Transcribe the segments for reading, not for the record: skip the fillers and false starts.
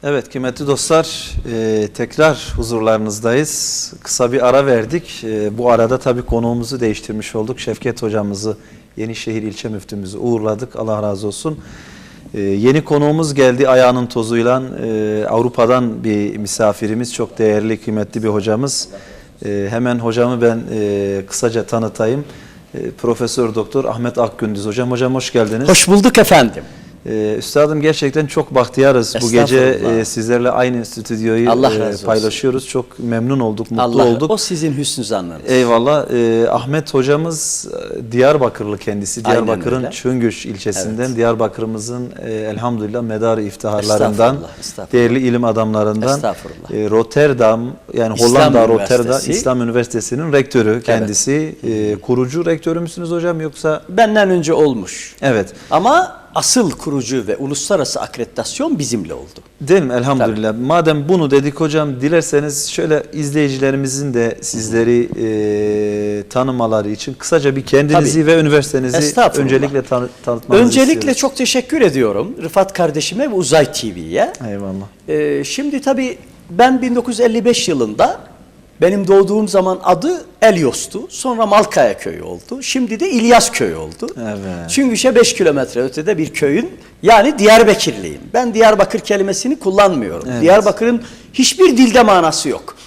Evet kıymetli dostlar, tekrar huzurlarınızdayız. Kısa bir ara verdik. Bu arada tabii konuğumuzu değiştirmiş olduk. Şevket hocamızı, Yenişehir ilçe müftümüzü uğurladık. Allah razı olsun. Yeni konuğumuz geldi ayağının tozuyla. Avrupa'dan bir misafirimiz, çok değerli, kıymetli bir hocamız. Hemen hocamı ben kısaca tanıtayım. Profesör Doktor Ahmet Akgündüz hocam. Hocam hoş geldiniz. Hoş bulduk efendim. Üstadım gerçekten çok bahtiyarız. Bu gece sizlerle aynı stüdyoyu paylaşıyoruz. Çok memnun olduk, mutlu olduk. O sizin hüsnü zannınız. Eyvallah. Ahmet hocamız Diyarbakırlı kendisi. Diyarbakır'ın Çıngüş ilçesinden. Evet. Diyarbakır'ımızın elhamdülillah medarı iftiharlarından, değerli ilim adamlarından. Rotterdam, yani Hollanda Rotterdam İslam Üniversitesi'nin rektörü kendisi. Evet. Kurucu rektörü müsünüz hocam yoksa? Benden önce olmuş. Evet. Ama asıl kurucu ve uluslararası akreditasyon bizimle oldu. Değil mi? Elhamdülillah. Tabii. Madem bunu dedik hocam, dilerseniz şöyle izleyicilerimizin de sizleri tanımaları için kısaca bir kendinizi ve üniversitenizi öncelikle tanıtmanızı Öncelikle istiyoruz. çok teşekkür ediyorum Rıfat kardeşime ve Uzay TV'ye. Eyvallah. Şimdi tabii ben 1955 yılında benim doğduğum zaman adı Elyos'tu. Sonra Malkaya köyü oldu. Şimdi de İlyas köyü oldu. Evet. Çıngüş'e 5 kilometre ötede bir köyün, yani Diyarbakırlıyım. Ben Diyarbakır kelimesini kullanmıyorum. Evet. Diyarbakır'ın hiçbir dilde manası yok.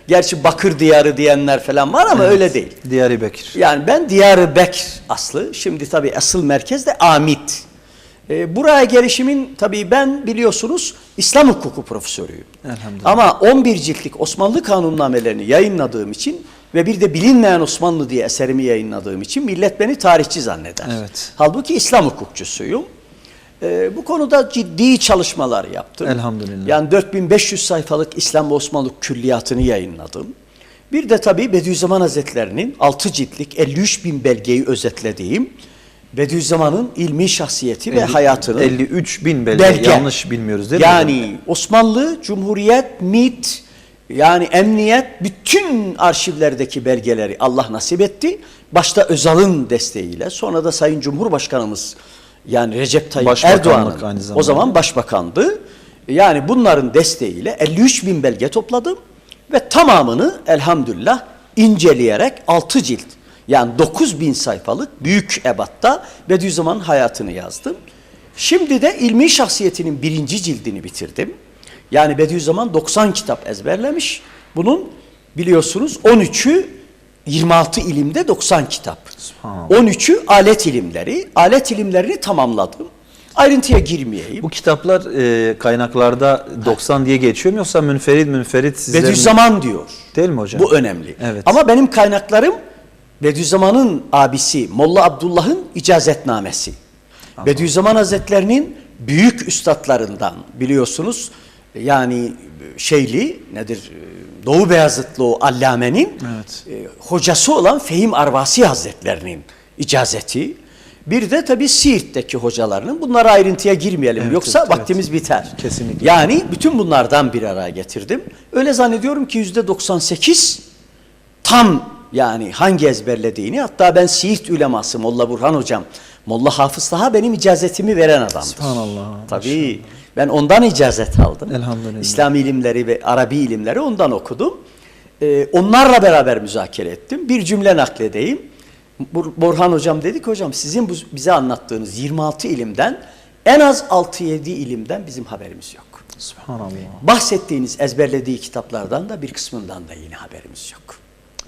Gerçi Bakır diyarı diyenler falan var ama öyle değil. Diyarbakır. Yani ben Diyarbakır aslı. Şimdi tabii asıl merkez de Amit. Buraya gelişimin tabii ben biliyorsunuz İslam hukuku profesörüyüm. Ama 11 ciltlik Osmanlı kanunnamelerini yayınladığım için ve bir de Bilinmeyen Osmanlı diye eserimi yayınladığım için millet beni tarihçi zanneder. Evet. Halbuki İslam hukukçusuyum. Bu konuda ciddi çalışmalar yaptım. Elhamdülillah. Yani 4500 sayfalık İslam ve Osmanlı külliyatını yayınladım. Bir de tabii Bediüzzaman Hazretleri'nin 6 ciltlik 53.000 belgeyi özetlediğim Bediüzzaman'ın ilmi şahsiyeti ve hayatını 53.000 belge. Yanlış bilmiyoruz değil mi? Yani Osmanlı, Cumhuriyet, MİT, yani emniyet, bütün arşivlerdeki belgeleri Allah nasip etti. Başta Özal'ın desteğiyle, sonra da Sayın Cumhurbaşkanımız yani Recep Tayyip Erdoğan'ın o zaman başbakandı. Yani bunların desteğiyle 53.000 belge topladım ve tamamını elhamdülillah inceleyerek 6 cilt, yani 9.000 sayfalık büyük ebatta Bediüzzaman'ın hayatını yazdım. Şimdi de ilmi şahsiyetinin 1. cildini bitirdim. Yani Bediüzzaman 90 kitap ezberlemiş. Bunun biliyorsunuz 13'ü 26 ilimde 90 kitap. 13'ü alet ilimleri. Alet ilimlerini tamamladım. Ayrıntıya girmeyeyim. Bu kitaplar kaynaklarda 90 diye geçiyor mu yoksa münferit sizlerin? Bediüzzaman diyor. Değil mi hocam? Bu önemli. Evet. Ama benim kaynaklarım Bediüzzaman'ın abisi Molla Abdullah'ın icazetnamesi. Bediüzzaman Hazretlerinin büyük üstadlarından biliyorsunuz, yani Doğu Beyazıtlı o Allame'nin hocası olan Fehim Arvasi Hazretlerinin icazeti. Bir de tabii Siirt'teki hocalarının, bunlara ayrıntıya girmeyelim yoksa vaktimiz biter. Kesinlikle. Yani bütün bunlardan bir araya getirdim. Öyle zannediyorum ki %98 tam, yani hangi ezberlediğini, hatta ben Siirt üleması Molla Burhan hocam, Molla Hafız Taha benim icazetimi veren adamdır. Subhanallah. Tabii ben ondan icazet aldım. Elhamdülillah. İslami ilimleri ve Arabi ilimleri ondan okudum. Onlarla beraber müzakere ettim. Bir cümle nakledeyim. Burhan hocam dedi ki, hocam sizin bize anlattığınız 26 ilimden en az 6-7 ilimden bizim haberimiz yok. Subhanallah. Bahsettiğiniz ezberlediği kitaplardan da bir kısmından da yine haberimiz yok.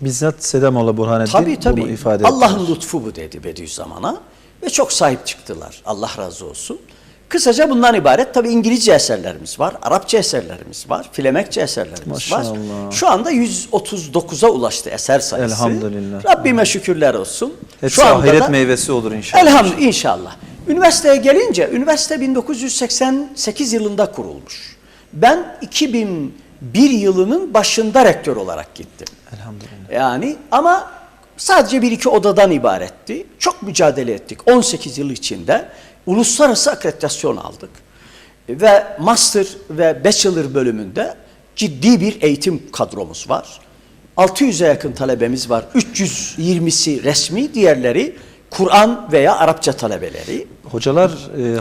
Bizzat Sedamoğlu Burhanettin bunu ifade etti. Allah'ın lütfu bu dedi Bediüzzaman'a ve çok sahip çıktılar. Allah razı olsun. Kısaca bundan ibaret. Tabii İngilizce eserlerimiz var, Arapça eserlerimiz var, Flemekçe eserlerimiz var. Şu anda 139'a ulaştı eser sayısı. Elhamdülillah. Rabbime şükürler olsun. Hepsi ahiret meyvesi olur inşallah. Elhamdülillah, inşallah. Üniversiteye gelince, üniversite 1988 yılında kurulmuş. Ben 2001 yılının başında rektör olarak gittim. Elhamdülillah. Yani ama sadece 1-2 odadan ibaretti. Çok mücadele ettik. 18 yıl içinde uluslararası akreditasyon aldık. Ve master ve bachelor bölümünde ciddi bir eğitim kadromuz var. 600'e yakın talebemiz var. 320'si resmi, diğerleri Kur'an veya Arapça talebeleri. Hocalar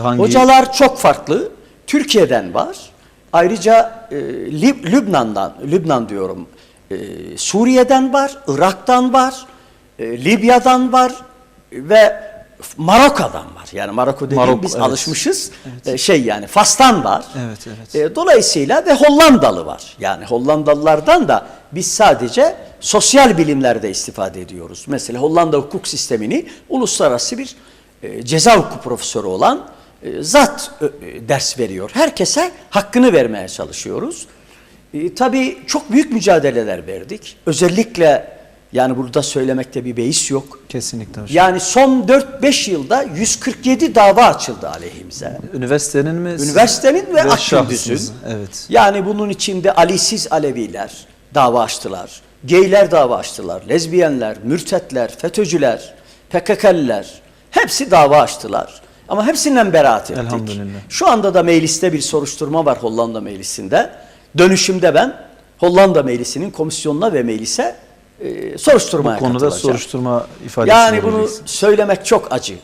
hangi? Hocalar çok farklı. Türkiye'den var. Ayrıca Lübnan diyorum, Suriye'den var, Irak'tan var, Libya'dan var ve Marokka'dan var. Yani Maroko dediğim biz evet. alışmışız. Yani Fas'tan var. Evet, evet. Dolayısıyla ve Hollandalı var. Yani Hollandalılardan da biz sadece sosyal bilimlerde istifade ediyoruz. Mesela Hollanda hukuk sistemini uluslararası bir ceza hukuku profesörü olan zat ders veriyor. Herkese hakkını vermeye çalışıyoruz. Tabii çok büyük mücadeleler verdik. Özellikle yani burada söylemekte bir beis yok. Kesinlikle hocam. Yani son 4-5 yılda 147 dava açıldı aleyhimize. Üniversitenin mi? Üniversitenin ve Akgündüz'ün. şahsınızın, evet. Yani bunun içinde Ali'siz Aleviler dava açtılar. Geyler dava açtılar. Lezbiyenler, mürtetler, FETÖ'cüler, PKK'liler hepsi dava açtılar. Ama hepsinden beraat ettik. Elhamdülillah. Şu anda da mecliste bir soruşturma var Hollanda meclisinde. Dönüşümde ben Hollanda meclisinin komisyonuna ve meclise soruşturmaya Bu konuda katılacağım. soruşturma ifadesi Yani bunu vereceksiniz. söylemek çok acı.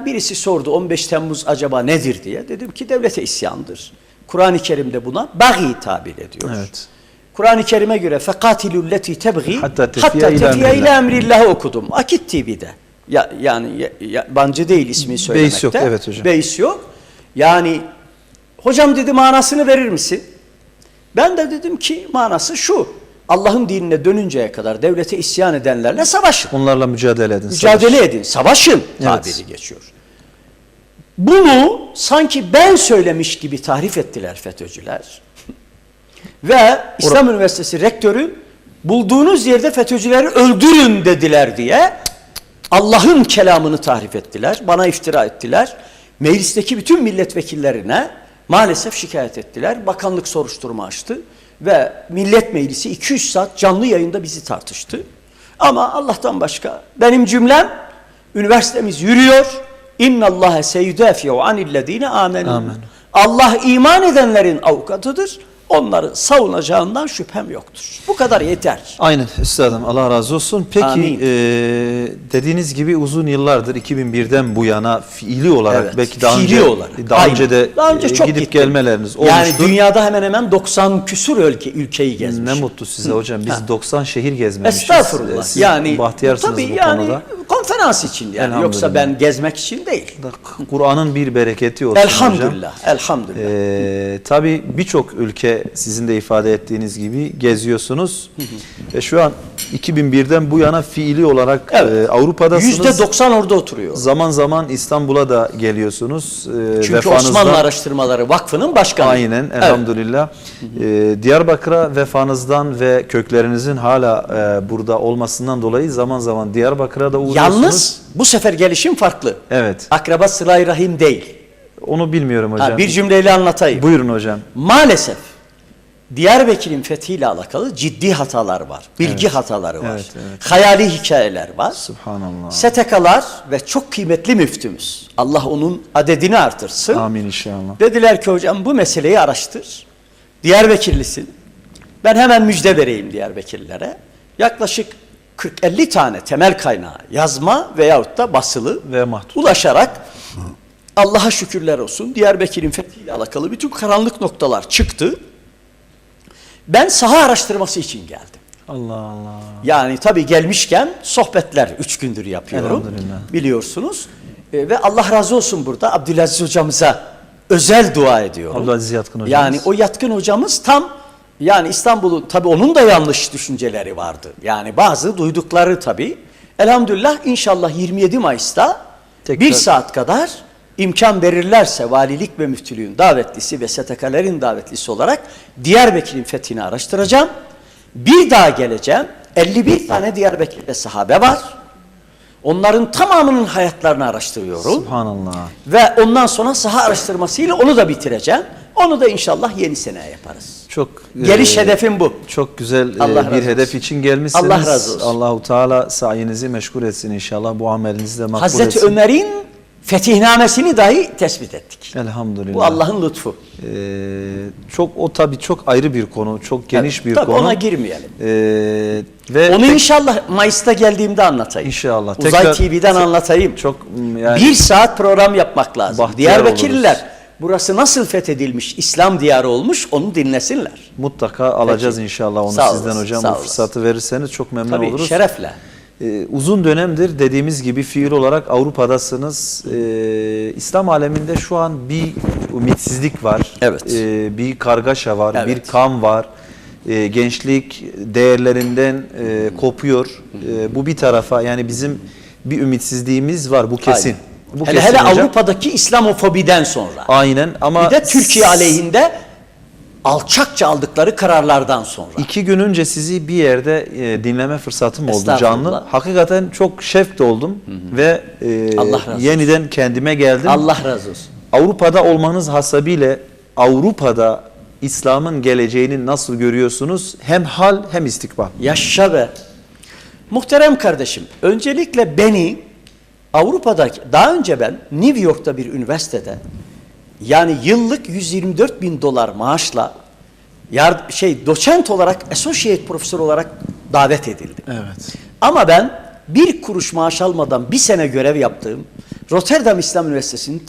Birisi sordu 15 Temmuz acaba nedir diye. Dedim ki devlete isyandır. Kur'an-ı Kerim'de buna bagi tabir ediyor. Evet. Kur'an-ı Kerim'e göre fekatilul leti tebgi Hatta hatta tefiye tefiye ile ile emrillah okudum. Akit TV'de. Yani yabancı değil ismi söylemekte. Beis yok, evet hocam. Beis yok. Yani hocam dedi manasını verir misin? Ben de dedim ki manası şu. Allah'ın dinine dönünceye kadar devlete isyan edenlerle savaşın. Onlarla mücadele edin. Mücadele edin, savaşın tabiri geçiyor. Bunu sanki ben söylemiş gibi tahrif ettiler FETÖ'cüler. Ve İslam Üniversitesi rektörü bulduğunuz yerde FETÖ'cüleri öldürün dediler diye Allah'ın kelamını tahrif ettiler. Bana iftira ettiler. Meclisteki bütün milletvekillerine maalesef şikayet ettiler. Bakanlık soruşturma açtı. Ve Millet Meclisi 200 saat canlı yayında bizi tartıştı. Ama Allah'tan başka benim cümlem üniversitemiz yürüyor. İnnallâhe seyüdâfi'u anillezîne âmenû. Allah iman edenlerin avukatıdır. Onları savunacağından şüphem yoktur. Bu kadar yeter. Aynen üstadım, Allah razı olsun. Peki dediğiniz gibi uzun yıllardır 2001'den bu yana fiili olarak Evet, belki daha fiili önce olarak. daha önce de Daha önce çok gidip gittim. gelmeleriniz olmuştur. Yani dünyada hemen hemen 90 küsur ülkeyi gezmiş. Ne mutlu size hocam. Biz 90 şehir gezmemişiz. Estağfurullah. Siz Yani bahtiyarsınız tabii bu yani konuda. konferans için yani. Elhamdülillah. Yoksa ben gezmek için değil. Kur'an'ın bir bereketi olsun Elhamdülillah. hocam. Elhamdülillah. Tabii birçok ülke sizin de ifade ettiğiniz gibi geziyorsunuz. Ve şu an 2001'den bu yana fiili olarak Avrupa'dasınız. %90 orada oturuyor. Zaman zaman İstanbul'a da geliyorsunuz. Çünkü Osmanlı Araştırmaları Vakfı'nın başkanı. Aynen elhamdülillah. Diyarbakır'a vefanızdan ve köklerinizin hala burada olmasından dolayı zaman zaman Diyarbakır'a da uğruyorsunuz. Yalnız bu sefer gelişim farklı. Evet. Akraba sıla-i rahim değil. Onu bilmiyorum hocam. Bir cümleyle anlatayım. Buyurun hocam. Maalesef Diyarbakır'ın fethiyle alakalı ciddi hatalar var. Bilgi hataları var. Evet. Hayali hikayeler var. Subhanallah. STK'lar ve çok kıymetli müftümüz. Allah onun adedini artırsın. Amin inşallah. Dediler ki hocam bu meseleyi araştır. Diyarbakırlısın. Ben hemen müjde vereyim Diyarbakırlılara. Yaklaşık 40-50 tane temel kaynağı yazma veyahut da basılı Ve mahdut. ulaşarak Allah'a şükürler olsun Diyarbakır'ın fethiyle alakalı bütün karanlık noktalar çıktı. Ben saha araştırması için geldim. Allah Allah. Yani tabii gelmişken sohbetler 3 gündür yapıyorum. Elhamdülillah. Biliyorsunuz. Ve Allah razı olsun burada Abdülaziz hocamıza özel dua ediyorum. Abdülaziz Yatkın hocamız. Yani o yatkın hocamız tam yani İstanbul'u tabii onun da yanlış düşünceleri vardı. Yani bazı duydukları tabii. Elhamdülillah inşallah 27 Mayıs'ta Tekrar. 1 saat kadar imkan verirlerse valilik ve müftülüğün davetlisi ve STK'lerin davetlisi olarak Diyarbakır'ın fethini araştıracağım. Bir daha geleceğim. 51 tane Diyarbakır'da sahabe var. Onların tamamının hayatlarını araştırıyorum. Subhanallah. Ve ondan sonra saha araştırmasıyla onu da bitireceğim. Onu da inşallah yeni seneye yaparız. Çok Geliş hedefim bu. Çok güzel Allah razı bir olsun. hedef için gelmişsiniz. Allah razı olsun. Allahu Teala sayenizi meşgul etsin inşallah. Bu amelinizi de makbul Hazreti etsin. Ömer'in fetihnamesini dahi tespit ettik. Elhamdülillah. Bu Allah'ın lütfu. O tabii çok ayrı bir konu, çok geniş bir Tabii konu. ona girmeyelim. Ve Onu inşallah Mayıs'ta geldiğimde anlatayım. İnşallah. Uzay TV'den anlatayım. Çok yani 1 saat program yapmak lazım. bahtiyar Diyarbakırlılar burası nasıl fethedilmiş, İslam diyarı olmuş onu dinlesinler. Mutlaka alacağız Peki. inşallah onu Sağ sizden olasın, hocam. sağ Bu olasın. fırsatı verirseniz çok memnun Tabii oluruz. şerefle. Uzun dönemdir dediğimiz gibi fiil olarak Avrupa'dasınız. İslam aleminde şu an bir ümitsizlik var. Evet. Bir kargaşa var, Evet. bir kan var. Gençlik değerlerinden kopuyor. Bu bir tarafa, yani bizim bir ümitsizliğimiz var, bu kesin. Aynen. Bu Hele kesin hocam. Avrupa'daki İslamofobiden sonra. Aynen ama Bir de Türkiye aleyhinde alçakça aldıkları kararlardan sonra. 2 gün önce sizi bir yerde dinleme fırsatım oldu Estağfurullah. canlı. Hakikaten çok şevk oldum ve Allah razı olsun. yeniden kendime geldim. Allah razı olsun. Avrupa'da olmanız hasebiyle Avrupa'da İslam'ın geleceğini nasıl görüyorsunuz? Hem hal hem istikbal. Yaşa be. Muhterem kardeşim, öncelikle beni Avrupa'daki, daha önce ben New York'ta bir üniversitede, yani yıllık 124 bin dolar maaşla doçent olarak, associate profesör olarak davet edildim. Evet. Ama ben bir kuruş maaş almadan bir sene görev yaptığım Rotterdam İslam Üniversitesi'ni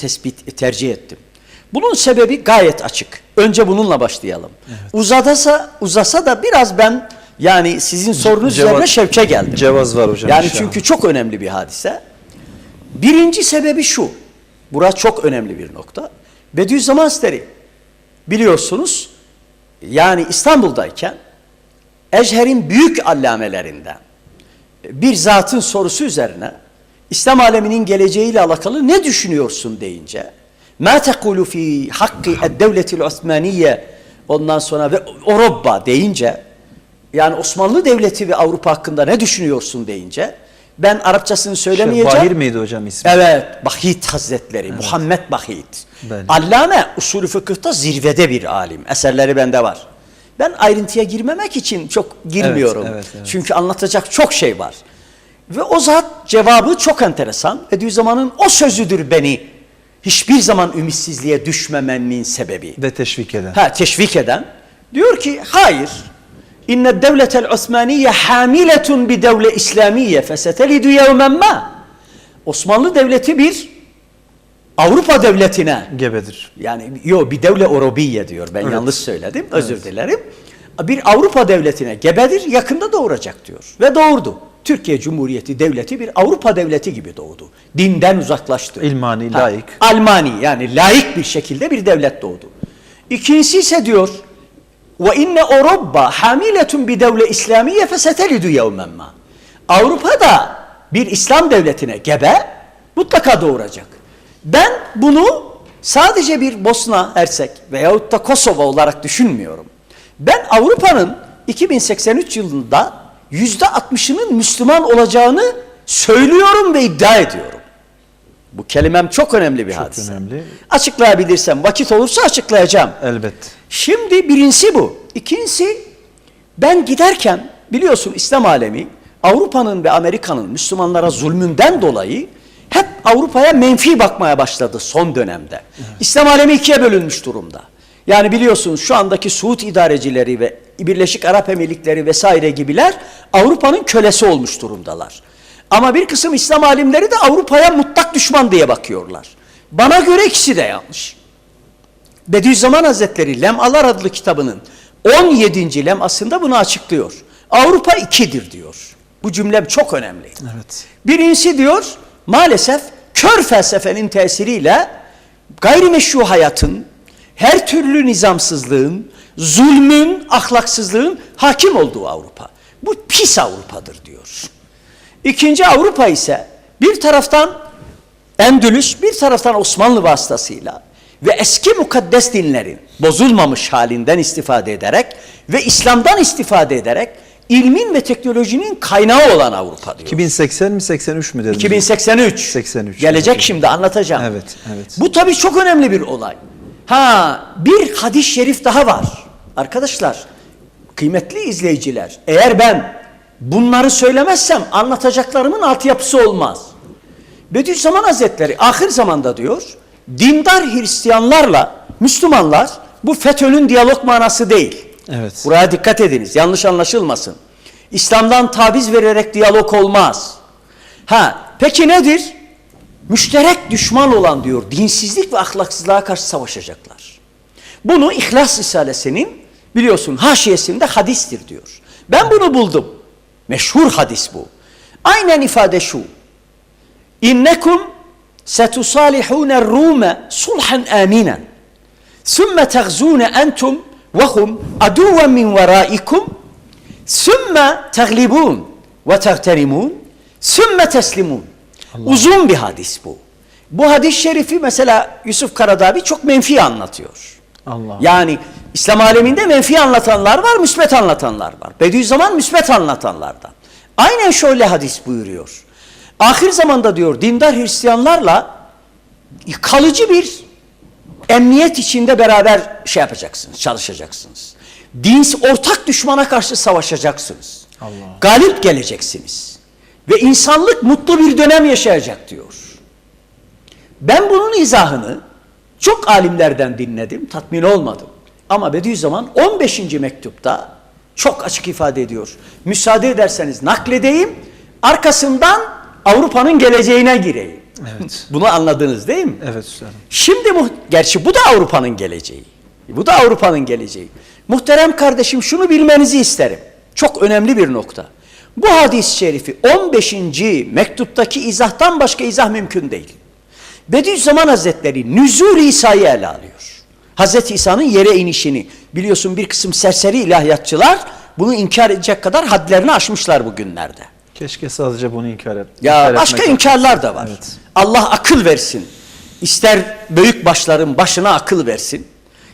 tercih ettim. Bunun sebebi gayet açık. Önce bununla başlayalım. Evet. Uzasa da biraz ben yani sizin sorunuz üzerine şevke geldim. Cevaz var hocam. Yani inşallah. çünkü çok önemli bir hadise. Birinci sebebi şu. Burası çok önemli bir nokta. Bediüzzaman Hazretleri biliyorsunuz yani İstanbul'dayken Ezher'in büyük allamelerinden bir zatın sorusu üzerine İslam aleminin geleceğiyle alakalı ne düşünüyorsun deyince مَا تَقُولُ ف۪ي حَقِّ الدَّوْلَةِ الْعُثْمَانِيَّ ondan sonra ve Avrupa deyince yani Osmanlı Devleti ve Avrupa hakkında ne düşünüyorsun deyince ben Arapçasını söylemeyeceğim. Bahir miydi hocam ismi? Evet, Bahit Hazretleri, evet. Muhammed Bahit. Belli. Allame usulü fıkıhta zirvede bir alim. Eserleri bende var. Ben ayrıntıya girmemek için çok girmiyorum. Evet, evet. Çünkü anlatacak çok şey var. Ve o zat cevabı çok enteresan. Bediüzzaman'ın o sözüdür beni hiçbir zaman ümitsizliğe düşmemenin sebebi. Ve teşvik eden. Teşvik eden. Diyor ki hayır. İnne devletel Osmaniye hamiletun bi devle İslamiye fesetelidu yevmen ma. Osmanlı Devleti bir Avrupa devletine Gebedir. yani bir devle Orobiye diyor. Ben yanlış söyledim. Özür dilerim. Bir Avrupa devletine gebedir, yakında doğuracak diyor. Ve doğurdu. Türkiye Cumhuriyeti Devleti bir Avrupa devleti gibi doğdu. Dinden uzaklaştı. İlmani, laik. Almani yani laik bir şekilde bir devlet doğdu. İkincisi ise diyor ve inne Avrupa hamiletun bi devle İslamiye fesetelidu yevmen ma. Avrupa'da bir İslam devletine gebe mutlaka doğuracak. Ben bunu sadece bir Bosna Hersek veyahut da Kosova olarak düşünmüyorum. Ben Avrupa'nın 2083 yılında %60'ının Müslüman olacağını söylüyorum ve iddia ediyorum. Bu kelimem çok önemli bir hadise. Çok önemli. Açıklayabilirsem, vakit olursa açıklayacağım. Elbette. Şimdi birincisi bu. İkincisi ben giderken biliyorsun İslam alemi Avrupa'nın ve Amerika'nın Müslümanlara zulmünden dolayı hep Avrupa'ya menfi bakmaya başladı son dönemde. Evet. İslam alemi ikiye bölünmüş durumda. Yani biliyorsunuz şu andaki Suud idarecileri ve Birleşik Arap Emirlikleri vesaire gibiler Avrupa'nın kölesi olmuş durumdalar. Ama bir kısım İslam alimleri de Avrupa'ya mutlak düşman diye bakıyorlar. Bana göre ikisi de yanlış. Bediüzzaman Hazretleri Lemalar adlı kitabının 17. lemasında bunu açıklıyor. Avrupa ikidir diyor. Bu cümlem çok önemli. Evet. Birincisi diyor maalesef kör felsefenin tesiriyle gayrimeşru hayatın, her türlü nizamsızlığın, zulmün, ahlaksızlığın hakim olduğu Avrupa. Bu pis Avrupa'dır diyor. İkinci Avrupa ise bir taraftan Endülüs, bir taraftan Osmanlı vasıtasıyla ve eski mukaddes dinlerin bozulmamış halinden istifade ederek ve İslam'dan istifade ederek ilmin ve teknolojinin kaynağı olan Avrupa diyor. 2080 mi 83 mü dediniz? 2083. 83. Gelecek evet. Şimdi anlatacağım. Evet, evet. Bu tabii çok önemli bir olay. Bir hadis-i şerif daha var. Arkadaşlar, kıymetli izleyiciler, eğer ben bunları söylemezsem anlatacaklarımın altyapısı olmaz. Bediüzzaman Hazretleri ahir zamanda diyor, dindar Hristiyanlarla Müslümanlar bu FETÖ'nün diyalog manası değil. Evet. Buraya dikkat ediniz, yanlış anlaşılmasın. İslam'dan taviz vererek diyalog olmaz. Peki nedir? müşterek düşman olan diyor dinsizlik ve ahlaksızlığa karşı savaşacaklar. Bunu İhlas Risalesi'nin biliyorsun haşiyesinde hadistir diyor. Ben bunu buldum. Meşhur hadis bu. Aynen ifade şu. İnnekum setusalihune Rume sulhan aminen. Sümme tegzune entum ve hum aduven min veraikum. Sümme teglibun ve tegterimun. Sümme teslimun. Uzun bir hadis bu. Bu hadis-i şerifi mesela Yusuf Karadavi çok menfi anlatıyor. Allah. Yani İslam aleminde menfi anlatanlar var, müsbet anlatanlar var. Bediüzzaman müsbet anlatanlardan. Aynen şöyle hadis buyuruyor. Ahir zamanda diyor dindar Hristiyanlarla kalıcı bir emniyet içinde beraber şey yapacaksınız, çalışacaksınız. Ortak düşmana karşı savaşacaksınız. Allah. Galip geleceksiniz. Ve insanlık mutlu bir dönem yaşayacak diyor. Ben bunun izahını çok alimlerden dinledim, tatmin olmadım. Ama Bediüzzaman 15. mektupta çok açık ifade ediyor. Müsaade ederseniz nakledeyim, arkasından Avrupa'nın geleceğine gireyim. Evet. Bunu anladınız değil mi? Evet üstadım. Şimdi gerçi bu da Avrupa'nın geleceği. Bu da Avrupa'nın geleceği. Muhterem kardeşim şunu bilmenizi isterim. Çok önemli bir nokta. Bu hadis-i şerifi 15. mektuptaki izahtan başka izah mümkün değil. Bediüzzaman Hazretleri Nüzul-i İsa'yı ele alıyor. Hazreti İsa'nın yere inişini biliyorsun bir kısım serseri ilahiyatçılar bunu inkar edecek kadar hadlerini aşmışlar bugünlerde. Keşke sadece bunu inkar et. Ya başka inkarlar da var. Evet. Allah akıl versin. İster büyük başların başına akıl versin.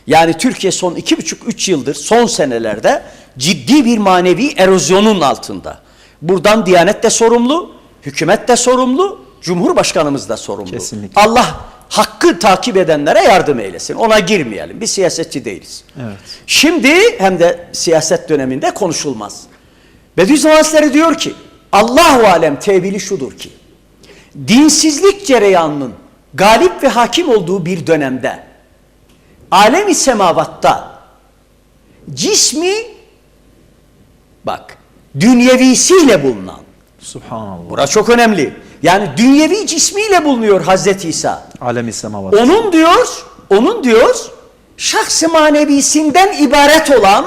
Yani Türkiye son 2,5-3 yıldır son senelerde ciddi bir manevi erozyonun altında. Buradan Diyanet de sorumlu, hükümet de sorumlu, Cumhurbaşkanımız da sorumlu. Kesinlikle. Allah hakkı takip edenlere yardım eylesin. Ona girmeyelim. Biz siyasetçi değiliz. Evet. Şimdi hem de siyaset döneminde konuşulmaz. Bediüzzaman Hazretleri diyor ki Allahu alem tevili şudur ki dinsizlik cereyanının galip ve hakim olduğu bir dönemde alem-i semavatta cismi bak dünyevisiyle bulunan Subhanallah. burası çok önemli. Yani dünyevi cismiyle bulunuyor Hazreti İsa. Alem-i semavat. Onun diyor şahs-ı manevisinden ibaret olan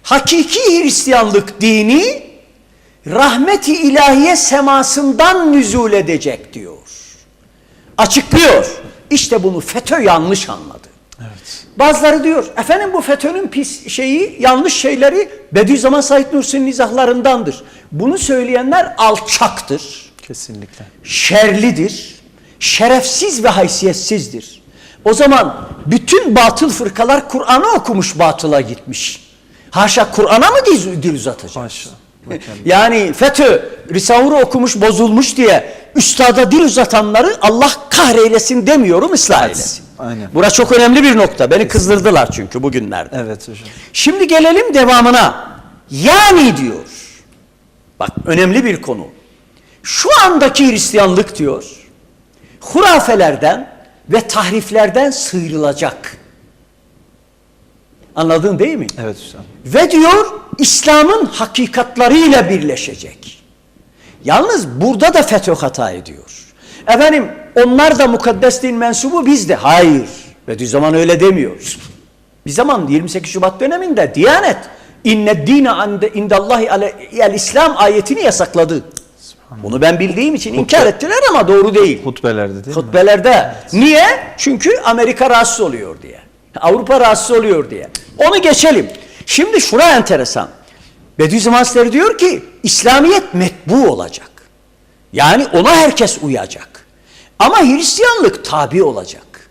hakiki Hristiyanlık dini rahmet-i ilahiye semasından nüzul edecek diyor. Açıklıyor. İşte bunu FETÖ yanlış anladı. Evet. Bazıları diyor efendim bu FETÖ'nün pis şeyi yanlış şeyleri Bediüzzaman Said Nursi'nin izahlarındandır. Bunu söyleyenler alçaktır. Kesinlikle. Şerlidir, şerefsiz ve haysiyetsizdir. O zaman bütün batıl fırkalar Kur'an'ı okumuş batıla gitmiş. Haşa Kur'an'a mı dil uzatacak? Haşa. Yani FETÖ, Risavur'u okumuş bozulmuş diye üstada dil uzatanları Allah kahreylesin demiyorum, ıslah eylesin. Aynen. Burası çok önemli bir nokta. Beni kızdırdılar çünkü bugünlerde. Evet hocam. Şimdi gelelim devamına. Yani diyor. Bak önemli bir konu. Şu andaki Hristiyanlık diyor, hurafelerden ve tahriflerden sıyrılacak. Anladın değil mi? Evet üstadım. Ve diyor İslam'ın hakikatlarıyla birleşecek. Yalnız burada da FETÖ hata ediyor. Efendim onlar da mukaddes din mensubu biz de. Hayır. Bediüzzaman öyle demiyor. Bir zaman 28 Şubat döneminde Diyanet İnned dîne indallahi el İslam ayetini yasakladı. Bunu ben bildiğim için inkar ettiler ama doğru değil. Hutbelerde değil mi? Hutbelerde. Evet. Niye? Çünkü Amerika rahatsız oluyor diye. Avrupa rahatsız oluyor diye. Onu geçelim. Şimdi şuna enteresan. Bediüzzaman Hazretleri diyor ki İslamiyet metbu olacak. Yani ona herkes uyacak. Ama Hristiyanlık tabi olacak.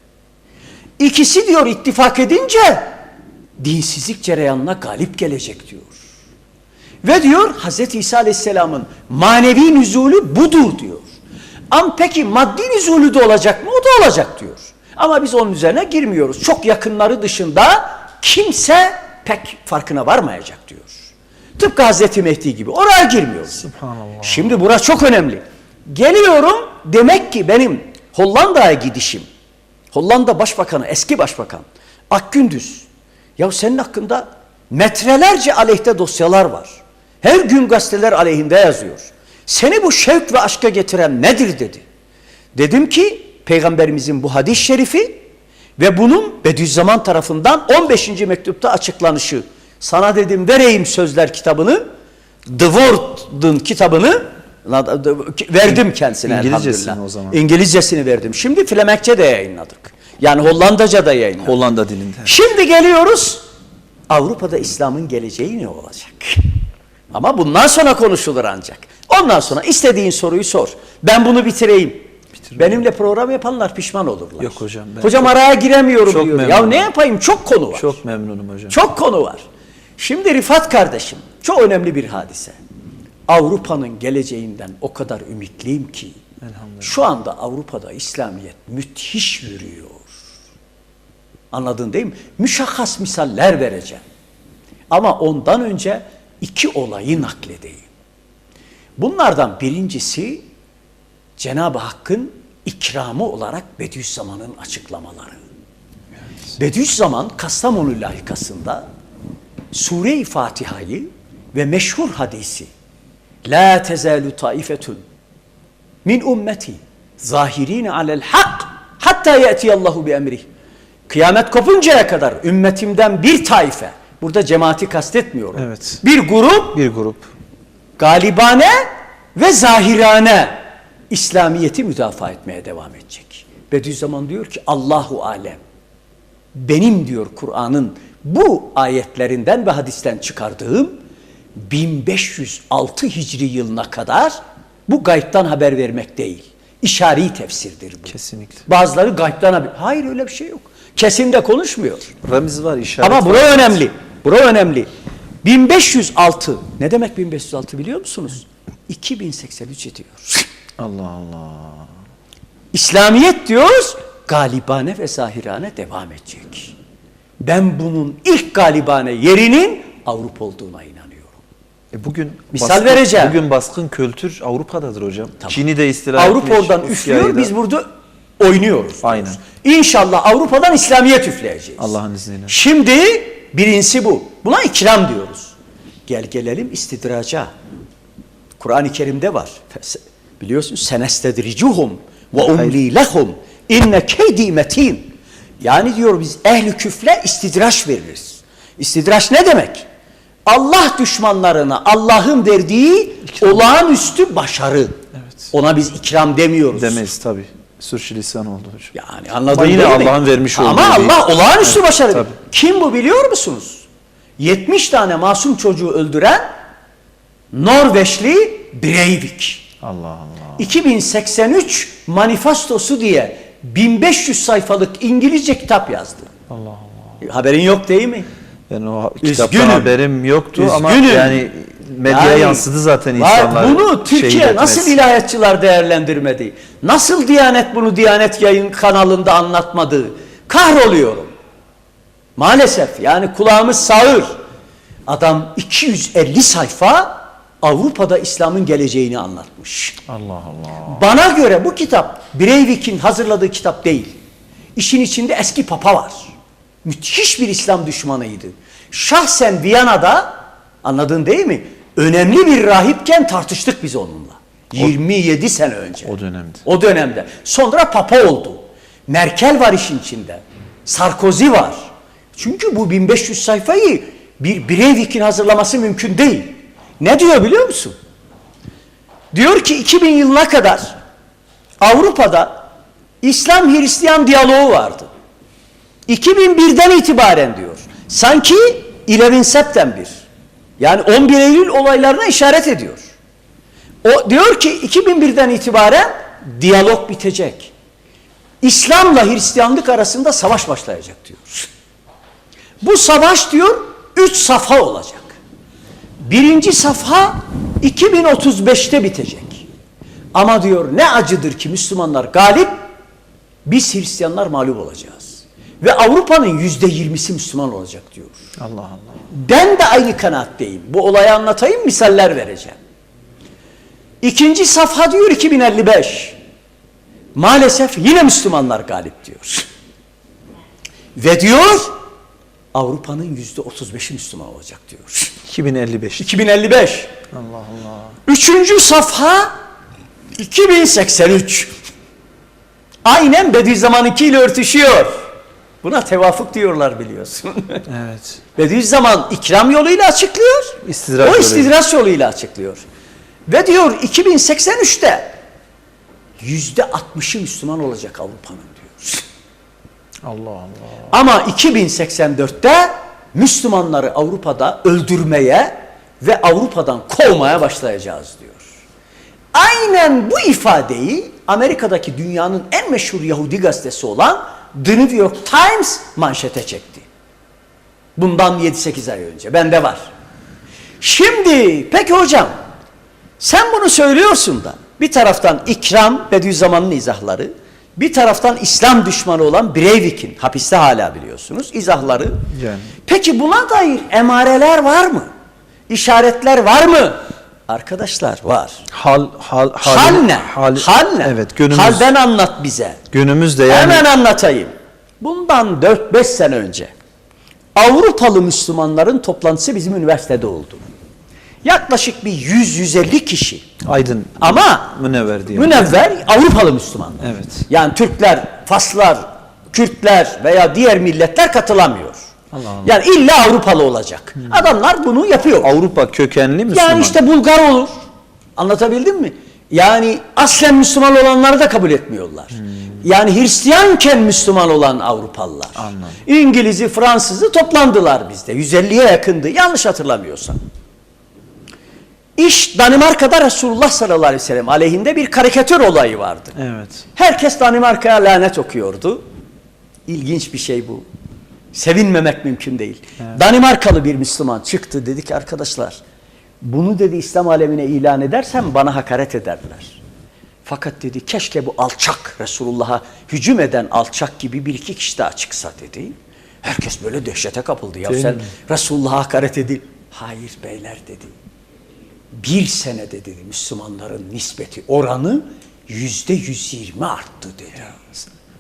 İkisi diyor ittifak edince dinsizlik cereyanına galip gelecek diyor. Ve diyor Hz. İsa Aleyhisselam'ın manevi nüzulü budur diyor. Ama peki maddi nüzulü de olacak mı? O da olacak diyor. Ama biz onun üzerine girmiyoruz. Çok yakınları dışında kimse pek farkına varmayacak diyor. Tıpkı Hz. Mehdi gibi. Oraya girmiyoruz. Subhanallah. Şimdi burası çok önemli. Geliyorum demek ki benim Hollanda'ya gidişim. Hollanda Başbakanı, eski Başbakan Akgündüz. Ya senin hakkında metrelerce aleyhte dosyalar var. Her gün gazeteler aleyhinde yazıyor. Seni bu şevk ve aşka getiren nedir dedi. Dedim ki Peygamberimizin bu hadis-i şerifi ve bunun Bediüzzaman tarafından 15. mektupta açıklanışı. Sana dedim vereyim sözler kitabını, The Word'un kitabını verdim kendisine İngilizcesini elhamdülillah. o zaman. İngilizcesini verdim. Şimdi Flemenkçe de yayınladık. Yani Hollandaca da yayınladık. Hollanda dilinde. Şimdi geliyoruz. Avrupa'da İslam'ın geleceği ne olacak? Ama bundan sonra konuşulur ancak. Ondan sonra istediğin soruyu sor. Ben bunu bitireyim. Benimle program yapanlar pişman olurlar. Yok hocam, ben Hocam çok- araya giremiyorum çok diyor. Ya memnunum. ne yapayım? Çok konu var. Çok memnunum hocam. Çok konu var. Şimdi Rifat kardeşim çok önemli bir hadise. Avrupa'nın geleceğinden o kadar ümitliyim ki Elhamdülillah. şu anda Avrupa'da İslamiyet müthiş yürüyor. Anladın değil mi? Müşahhas misaller vereceğim. Ama ondan önce 2 olayı nakledeyim. Bunlardan birincisi Cenab-ı Hakk'ın ikramı olarak Bediüzzaman'ın açıklamaları. Bediüzzaman Kastamonu layıkasında Sure-i Fatiha'yı ve meşhur hadisi La tezalu taifetun min ummeti zahirine alel hak hatta ye'tiyallahu bi emrih. Kıyamet kopuncaya kadar ümmetimden bir taife, burada cemaati kastetmiyorum. Evet. Bir grup Bir grup. galibane ve zahirane İslamiyet'i müdafaa etmeye devam edecek. Bediüzzaman diyor ki Allahu alem. Benim diyor Kur'an'ın bu ayetlerinden ve hadisten çıkardığım 1506 Hicri yılına kadar bu gaybtan haber vermek değil. İşari tefsirdir bu. Kesinlikle. Bazıları gaybtan haber. Hayır öyle bir şey yok. Kesin de konuşmuyor. Ramiz var, işaret Ama var. bura önemli. Bura önemli. 1506 ne demek 1506 biliyor musunuz? 2083 ediyor. Allah Allah. İslamiyet diyoruz galibane ve zahirane devam edecek. Ben bunun ilk galibane yerinin Avrupa olduğuna inanıyorum. Bugün Misal vereceğim. Bugün baskın kültür Avrupa'dadır hocam. Tamam. Çin'i de istila Avrupa etmiş. oradan Rusya'yı üflüyor, da. biz burada oynuyoruz. Aynen. İnşallah Avrupa'dan İslamiyet üfleyeceğiz. Allah'ın izniyle. Şimdi birincisi bu. Buna ikram diyoruz. Gelelim istidraca. Kur'an-ı Kerim'de var. Biliyorsun senestedricuhum ve umli lehum inne keydi metin. Yani diyor biz ehli küfre istidraç veririz. İstidraç ne demek? Allah düşmanlarına Allah'ın verdiği olağanüstü başarı. Evet. Ona biz ikram demiyoruz. Demeyiz tabii. Sürçülisan oldu hocam. Yani anladın Ama yine değil mi? Allah'ın vermiş olduğu Ama değil. Allah olağanüstü Evet, başarı. tabii. Kim bu biliyor musunuz? 70 tane masum çocuğu öldüren Norveçli Breivik. Allah Allah. 2083 manifestosu diye 1500 sayfalık İngilizce kitap yazdı. Allah Allah. Haberin yok değil mi? Ben o kitaptan Üzgünüm. haberim yoktu ama Üzgünüm. yani medyaya Yani, yansıdı zaten var, insanlar. bunu Türkiye şehit nasıl etmez. ilahiyatçılar değerlendirmedi? Nasıl Diyanet bunu Diyanet yayın kanalında anlatmadı? Kahroluyorum. Maalesef yani kulağımız sağır. Adam 250 sayfa Avrupa'da İslam'ın geleceğini anlatmış. Allah Allah. Bana göre bu kitap Breivik'in hazırladığı kitap değil. İşin içinde eski papa var. Müthiş bir İslam düşmanıydı. Şahsen Viyana'da anladın değil mi? Önemli bir rahipken tartıştık biz onunla. 27 sene önce. O dönemde. O dönemde. Sonra papa oldu. Merkel var işin içinde. Sarkozy var. Çünkü bu 1500 sayfayı bir Breivik'in hazırlaması mümkün değil. Ne diyor biliyor musun? Diyor ki 2000 yılına kadar Avrupa'da İslam-Hristiyan diyaloğu vardı. 2001'den itibaren diyor. Sanki 11 September. Yani 11 Eylül olaylarına işaret ediyor. O diyor ki 2001'den itibaren diyalog bitecek. İslam'la Hristiyanlık arasında savaş başlayacak diyor. Bu savaş diyor 3 safha olacak. Birinci safha 2035'te bitecek. Ama diyor ne acıdır ki Müslümanlar galip, biz Hristiyanlar mağlup olacağız. Ve Avrupa'nın %20'si Müslüman olacak diyor. Allah Allah. Ben de aynı kanaatteyim. Bu olayı anlatayım, misaller vereceğim. İkinci safha diyor 2055. Maalesef yine Müslümanlar galip diyor. Ve diyor Avrupa'nın %35'i Müslüman olacak diyor. 2055. 2055. Allah Allah. Üçüncü safha 2083. Aynen Bediüzzaman'ınkiyle örtüşüyor. Buna tevafuk diyorlar biliyorsun. Evet. Bediüzzaman ikram yoluyla açıklıyor. İstidraç o yoluyla. istidraç yoluyla açıklıyor. Ve diyor 2083'te %60'ı Müslüman olacak Avrupa'nın diyor. Allah Allah. Ama 2084'te Müslümanları Avrupa'da öldürmeye ve Avrupa'dan kovmaya başlayacağız diyor. Aynen bu ifadeyi Amerika'daki dünyanın en meşhur Yahudi gazetesi olan The New York Times manşete çekti. Bundan 7-8 ay önce. Bende var. Şimdi peki hocam sen bunu söylüyorsun da bir taraftan İkram, Bediüzzaman'ın izahları, bir taraftan İslam düşmanı olan Breivik'in, hapiste hala biliyorsunuz, izahları. Yani. Peki buna dair emareler var mı? İşaretler var mı? Arkadaşlar var. Hal ne? Hal ne? Evet, günümüz. Halden anlat bize. Günümüzde yani. Hemen anlatayım. Bundan 4-5 sene önce Avrupalı Müslümanların toplantısı bizim üniversitede oldu. Yaklaşık bir 100-150 kişi. Aydın. Ama Münevver diye. Münevver Avrupalı Müslümanlar. Evet. Yani Türkler, Faslar, Kürtler veya diğer milletler katılamıyor. Allah Allah. Yani illa Avrupalı olacak. Adamlar bunu yapıyor. Avrupa kökenli Müslüman. Yani işte Bulgar olur. Anlatabildim mi? Yani aslen Müslüman olanları da kabul etmiyorlar. Yani Hristiyanken Müslüman olan Avrupalılar. Anladım. İngiliz'i, Fransız'ı toplandılar bizde. 150'ye yakındı. Yanlış hatırlamıyorsam. İş Danimarka'da Resulullah sallallahu aleyhi ve sellem aleyhinde bir karikatür olayı vardı. Evet. Herkes Danimarka'ya lanet okuyordu. İlginç bir şey bu. Sevinmemek mümkün değil. Evet. Danimarkalı bir Müslüman çıktı, dedi ki arkadaşlar bunu dedi İslam alemine ilan edersem bana hakaret ederler. Fakat dedi keşke bu alçak, Resulullah'a hücum eden alçak gibi bir iki kişi daha çıksa dedi. Herkes böyle dehşete kapıldı. Ya sen Resulullah'a hakaret edin. Hayır beyler dedi. Bir senede dedi Müslümanların nispeti, oranı %120 arttı dedi.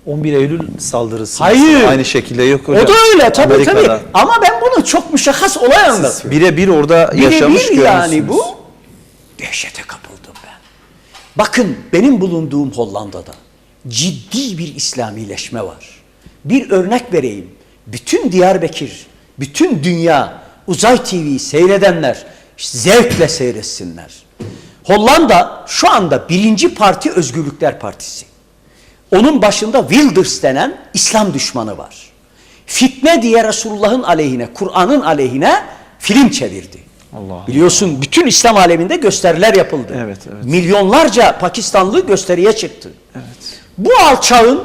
11 Eylül saldırısı. Hayır. Aynı şekilde yok hocam. O da öyle tabii Amerika'da. tabii. Ama ben bunu çok müşahhas olay anlatıyorum. Birebir orada yaşamış Birebir görmüşsünüz. yani bu. Dehşete kapıldım ben. Bakın benim bulunduğum Hollanda'da ciddi bir İslamileşme var. Bir örnek vereyim. Bütün Diyarbakır, bütün dünya Uzay TV'yi seyredenler zevkle seyretsinler. Hollanda şu anda birinci parti Özgürlükler Partisi. Onun başında Wilders denen İslam düşmanı var. Fitne diye Resulullah'ın aleyhine, Kur'an'ın aleyhine film çevirdi. Allah. Biliyorsun bütün İslam aleminde gösteriler yapıldı. Evet, evet. Milyonlarca Pakistanlı gösteriye çıktı. Evet. Bu alçağın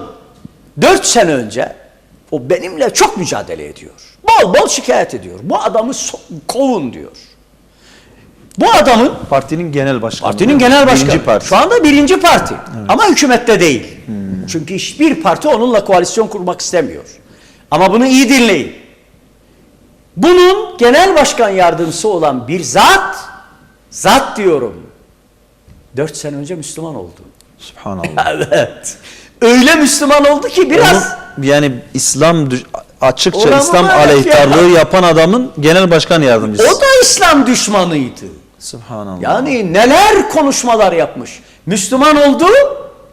4 sene önce o benimle çok mücadele ediyor. Bol bol şikayet ediyor. Bu adamı kovun diyor. Bu adamın Partinin genel başkanı. partinin genel başkanı. Birinci parti. Şu anda birinci parti. Evet. Ama hükümette değil. Çünkü hiçbir parti onunla koalisyon kurmak istemiyor. Ama bunu iyi dinleyin. Bunun genel başkan yardımcısı olan bir zat diyorum, 4 sene önce Müslüman oldu. Subhanallah. Evet. Öyle Müslüman oldu ki biraz... Yani açıkça Oranı İslam evet aleyhtarlığı yapan adamın genel başkan yardımcısı. O da İslam düşmanıydı. Subhanallah. Yani neler konuşmalar yapmış. Müslüman oldu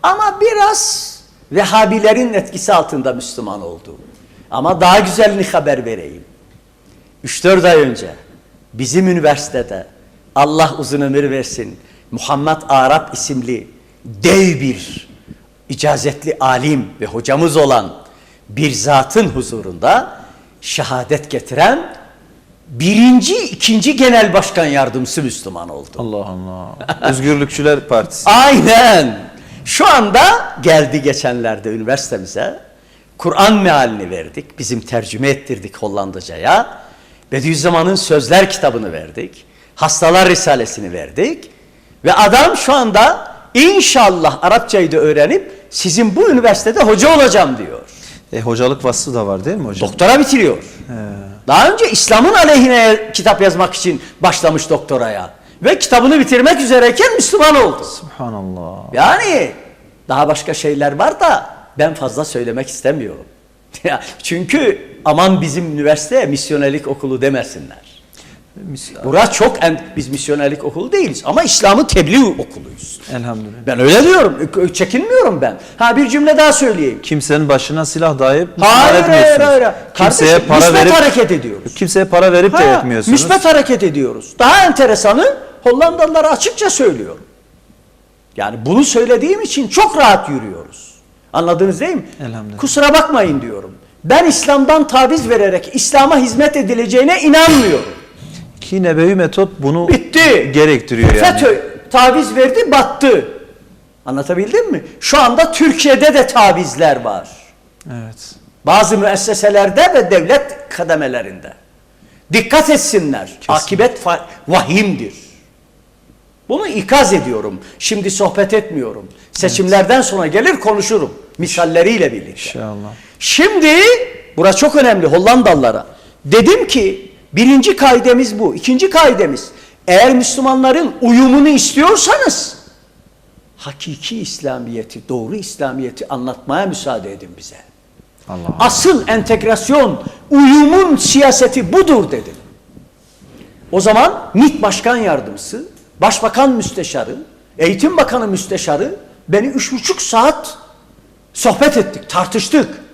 ama biraz Vehhabilerin etkisi altında Müslüman oldu. Ama daha güzelini haber vereyim. 3-4 ay önce bizim üniversitede Allah uzun ömür versin Muhammed Arap isimli dev bir icazetli alim ve hocamız olan bir zatın huzurunda şehadet getiren ikinci genel başkan yardımcısı Müslüman oldu. Allah Allah. Özgürlükçüler Partisi. Aynen. Şu anda geldi geçenlerde üniversitemize. Kur'an mealini verdik. Bizim tercüme ettirdik Hollandaca'ya. Bediüzzaman'ın Sözler kitabını verdik. Hastalar Risalesini verdik. Ve adam şu anda inşallah Arapçayı da öğrenip sizin bu üniversitede hoca olacağım diyor. Hocalık vasfı da var değil mi hocam? Doktora bitiriyor. Daha önce İslam'ın aleyhine kitap yazmak için başlamış doktoraya. Ve kitabını bitirmek üzereyken Müslüman oldu. Subhanallah. Yani daha başka şeyler var da ben fazla söylemek istemiyorum. Çünkü aman bizim üniversite misyonerlik okulu demesinler. Burası biz misyonerlik okulu değiliz ama İslam'ı tebliğ okuluyuz. Elhamdülillah. Ben öyle diyorum. Çekinmiyorum ben. Bir cümle daha söyleyeyim. Kimsenin başına silah dayayıp Hayır. Kimseye Kardeşim, para müsbet verip hareket ediyoruz. Kimseye para verip de yapmıyorsunuz. Müsbet hareket ediyoruz. Daha enteresanı Hollandalılara açıkça söylüyorum. Yani bunu söylediğim için çok rahat yürüyoruz. Anladınız değil mi? Elhamdülillah. Kusura bakmayın diyorum. Ben İslam'dan taviz vererek İslam'a hizmet edileceğine inanmıyorum. Ki nebevi metot bunu Bitti. gerektiriyor yani. FETÖ taviz verdi, battı. Anlatabildim mi? Şu anda Türkiye'de de tavizler var. Evet. Bazı müesseselerde ve devlet kademelerinde. Dikkat etsinler. Akibet vahimdir. Bunu ikaz ediyorum. Şimdi sohbet etmiyorum. Seçimlerden sonra gelir konuşurum. Misalleriyle birlikte. İnşallah. Şimdi, burası çok önemli Hollandalılara. Dedim ki, birinci kaidemiz bu. İkinci kaidemiz, eğer Müslümanların uyumunu istiyorsanız, hakiki İslamiyeti, doğru İslamiyeti anlatmaya müsaade edin bize. Allah. Asıl entegrasyon, uyumun siyaseti budur dedim. O zaman MİT Başkan Yardımcısı, Başbakan Müsteşarı, Eğitim Bakanı Müsteşarı beni 3,5 saat sohbet ettik, tartıştık.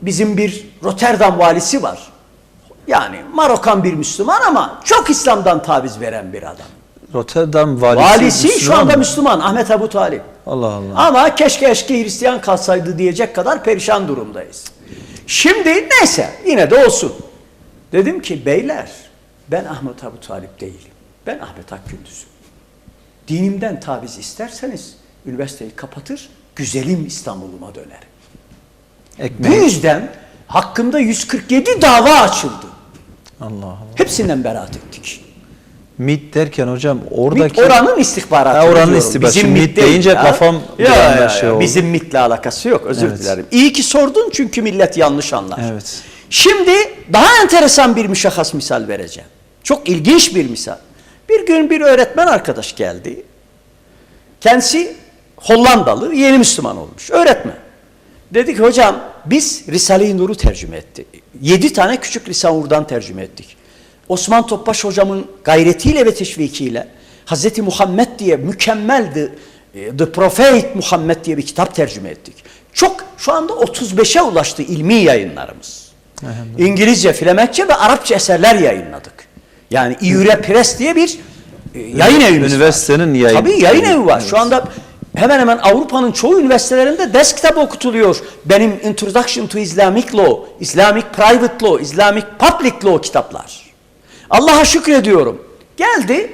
Bizim bir Rotterdam valisi var. Yani Marokan bir Müslüman ama çok İslam'dan taviz veren bir adam. Rotterdam valisi Valisi şu anda mı? Müslüman, Ahmet Ebu Talip. Allah Allah. Ama keşke Hristiyan kalsaydı diyecek kadar perişan durumdayız. Şimdi neyse yine de olsun. Dedim ki beyler, ben Ahmet Ebu Talip değilim. Ben Ahmet Akgündüz'üm. Dinimden taviz isterseniz üniversiteyi kapatır, güzelim İstanbul'uma dönerim. Bu yüzden hakkında 147 dava açıldı. Allah Allah. Hepsinden beraat ettik. MİT derken hocam oradaki... MİT oranın istihbaratı. Oranın istihbaratı. Şimdi MİT deyince kafam şey oldu. Bizim MİT'le alakası yok. Özür Evet. dilerim. İyi ki sordun çünkü millet yanlış anlar. Evet. Şimdi daha enteresan bir müşahhas misal vereceğim. Çok ilginç bir misal. Bir gün bir öğretmen arkadaş geldi. Kendisi Hollandalı, yeni Müslüman olmuş. Öğretmen. Dedi ki hocam biz Risale-i Nur'u tercüme ettik. 7 tane küçük Risale-i Nur'dan tercüme ettik. Osman Topbaş hocamın gayretiyle ve teşvikiyle Hz. Muhammed diye mükemmeldi. The Prophet Muhammed diye bir kitap tercüme ettik. Şu anda 35'e ulaştı ilmi yayınlarımız. İngilizce, Flemenkçe ve Arapça eserler yayınladık. Yani İure Press diye bir yayın evimiz Üniversitenin var. Tabii yayın evi var. Şu anda hemen hemen Avrupa'nın çoğu üniversitelerinde ders kitabı okutuluyor. Benim Introduction to Islamic Law, Islamic Private Law, Islamic Public Law kitaplar. Allah'a şükrediyorum. Geldi,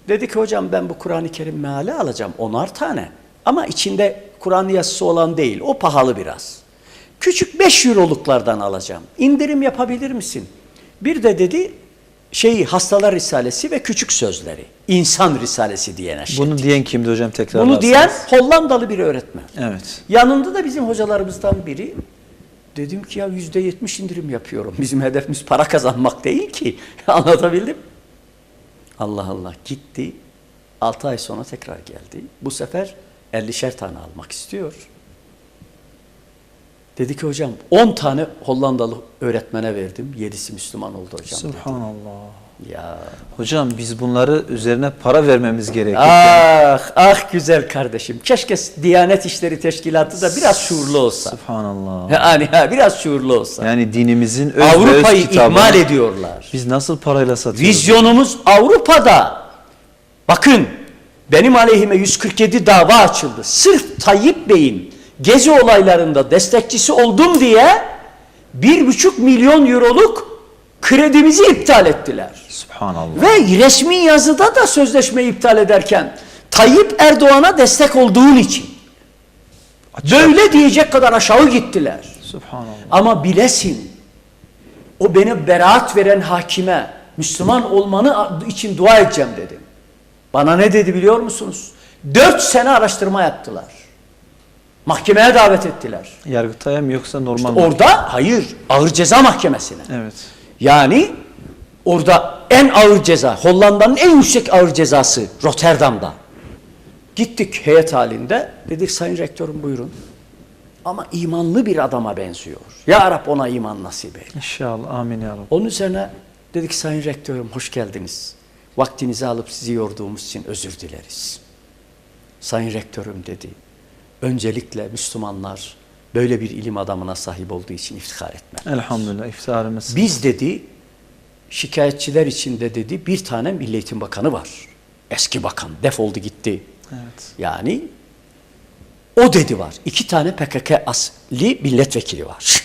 dedi ki hocam ben bu Kur'an-ı Kerim meali alacağım 10'ar tane. Ama içinde Kur'an yazısı olan değil, o pahalı biraz. Küçük 5 euroluklardan alacağım. İndirim yapabilir misin? Bir de dedi Hastalar Risalesi ve Küçük Sözleri. İnsan Risalesi diyen eşit. Bunu diyen kimdi hocam tekrar? Bunu diyen Hollandalı bir öğretmen. Evet. Yanında da bizim hocalarımızdan biri. Dedim ki ya %70 indirim yapıyorum. Bizim hedefimiz para kazanmak değil ki. Anlatabildim? Allah Allah gitti. 6 ay sonra tekrar geldi. Bu sefer 50'şer tane almak istiyor. Dedi ki hocam 10 tane Hollandalı öğretmene verdim. 7'si Müslüman oldu hocam. Subhanallah. Dedi. Ya. Hocam biz bunları üzerine para vermemiz gerekiyor. Ah güzel kardeşim. Keşke Diyanet İşleri Teşkilatı da biraz şuurlu olsa. Subhanallah. Yani biraz şuurlu olsa. Yani dinimizin öz Avrupa'yı kitabını ihmal ediyorlar. biz nasıl parayla satıyoruz? Vizyonumuz Avrupa'da. Bakın benim aleyhime 147 dava açıldı. Sırf Tayyip Bey'in Gezi olaylarında destekçisi oldum diye 1,5 milyon euroluk kredimizi iptal ettiler. Subhanallah. Ve resmi yazıda da sözleşmeyi iptal ederken Tayyip Erdoğan'a destek olduğun için böyle diyecek kadar aşağı gittiler. Subhanallah. Ama bilesin o beni beraat veren hakime Müslüman olmanı için dua edeceğim dedim. Bana ne dedi biliyor musunuz? 4 sene araştırma yaptılar. Mahkemeye davet ettiler. Yargıtay'a mı yoksa normal İşte orada hayır ağır ceza mahkemesine. Evet. Yani orada en ağır ceza Hollanda'nın en yüksek ağır cezası Rotterdam'da. Gittik heyet halinde dedik sayın rektörüm buyurun. Ama imanlı bir adama benziyor. Ya Rab ona iman nasip eyle. İnşallah. Amin ya Rabbi. Onun üzerine Dedi ki Sayın Rektörüm hoş geldiniz. Vaktinizi alıp sizi yorduğumuz için özür dileriz. Sayın Rektörüm dedi. Öncelikle Müslümanlar böyle bir ilim adamına sahip olduğu için iftihar etmelidir. Elhamdülillah iftiharımız. Biz dedi şikayetçiler içinde dedi bir tane Milli Eğitim Bakanı var. Eski bakan defoldu gitti. Evet. Yani o dedi var. 2 tane PKK asli milletvekili var.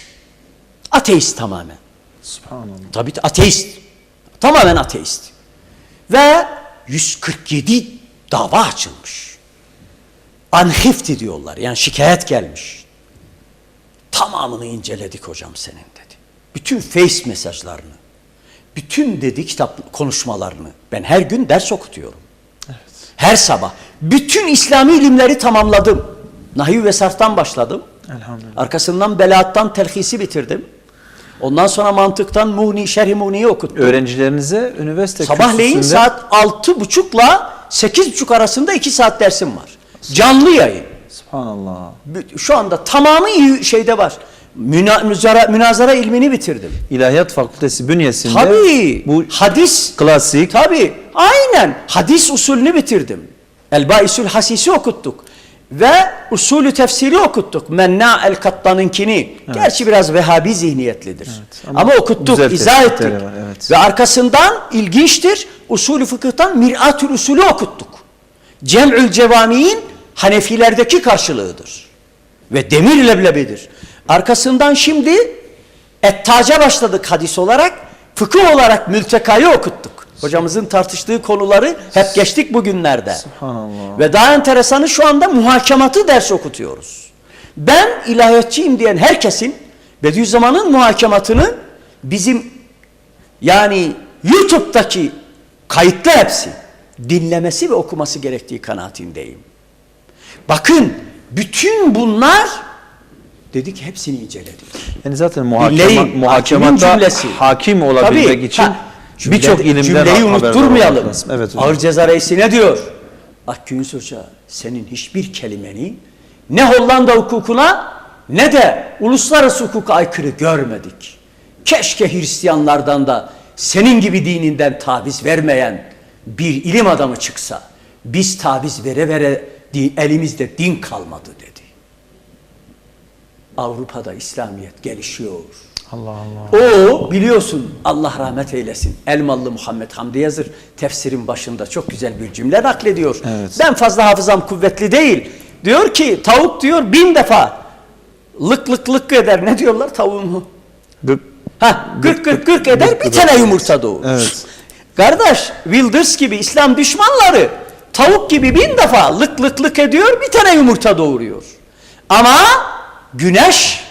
Ateist tamamen. Subhanallah. Tabii ateist. Tamamen ateist. Ve 147 dava açılmış. Anhifti diyorlar. Yani şikayet gelmiş. Tamamını inceledik hocam senin dedi. Bütün face mesajlarını. Bütün dedi kitap konuşmalarını. Ben her gün ders okutuyorum. Evet. Her sabah. Bütün İslami ilimleri tamamladım. Nahiv ve sarftan başladım. Elhamdülillah. Arkasından belaattan telhisi bitirdim. Ondan sonra mantıktan Muğni, Şerh-i Muğni'yi okuttum. Öğrencilerinize üniversite Sabahleyin kürsüsünde saat 6.30'la 8.30 arasında 2 saat dersim var. Canlı yayın. Subhanallah. Şu anda tamamı şeyde var. Münazara ilmini bitirdim. İlahiyat Fakültesi bünyesinde Tabii. bu Hadis. klasik Tabii. Aynen. Hadis usulünü bitirdim. El-Baisül Hasisi okuttuk. Ve usulü tefsiri okuttuk. Menna el-Kattan'ınkini. Evet. Gerçi biraz Vehhabi zihniyetlidir. Evet, ama okuttuk, güzel izah ettik. var, evet. Ve arkasından ilginçtir. Usulü fıkıhtan Mir'atül usulü okuttuk. Cem'ül Cevami'in Hanefilerdeki karşılığıdır. Ve demir leblebidir. Arkasından şimdi Ettaca başladık hadis olarak. Fıkıh olarak Mültekayı okuttuk. Hocamızın tartıştığı konuları hep geçtik bugünlerde. Subhanallah. Ve daha enteresanı şu anda muhakematı ders okutuyoruz. Ben ilahiyatçıyım diyen herkesin Bediüzzaman'ın muhakematını bizim yani YouTube'daki kayıtlı hepsi dinlemesi ve okuması gerektiği kanaatindeyim. Bakın bütün bunlar dedik hepsini inceledik. Yani zaten Dinleyin, muhakemata hakim olabilmek tabii, için birçok ilimden cümleyi unutturmayalım. Evet hocam. Ağır Ceza Reisi ne diyor? Akgünüz Hoca senin hiçbir kelimeni ne Hollanda hukukuna ne de uluslararası hukuka aykırı görmedik. Keşke Hristiyanlardan da senin gibi dininden taviz vermeyen bir ilim adamı çıksa. Biz taviz vere vere elimizde din kalmadı dedi. Avrupa'da İslamiyet gelişiyor. Allah Allah. O biliyorsun Allah rahmet eylesin. Elmalı Muhammed Hamdi Yazır tefsirin başında çok güzel bir cümle naklediyor. Evet. Ben fazla hafızam kuvvetli değil. Diyor ki tavuk diyor 1000 defa lık lık lık eder. Ne diyorlar tavuğun? Gırk eder bir tane yumurta doğurur. Evet. Kardeş Wilders gibi İslam düşmanları tavuk gibi 1000 defa lık lık lık ediyor bir tane yumurta doğuruyor. Ama güneş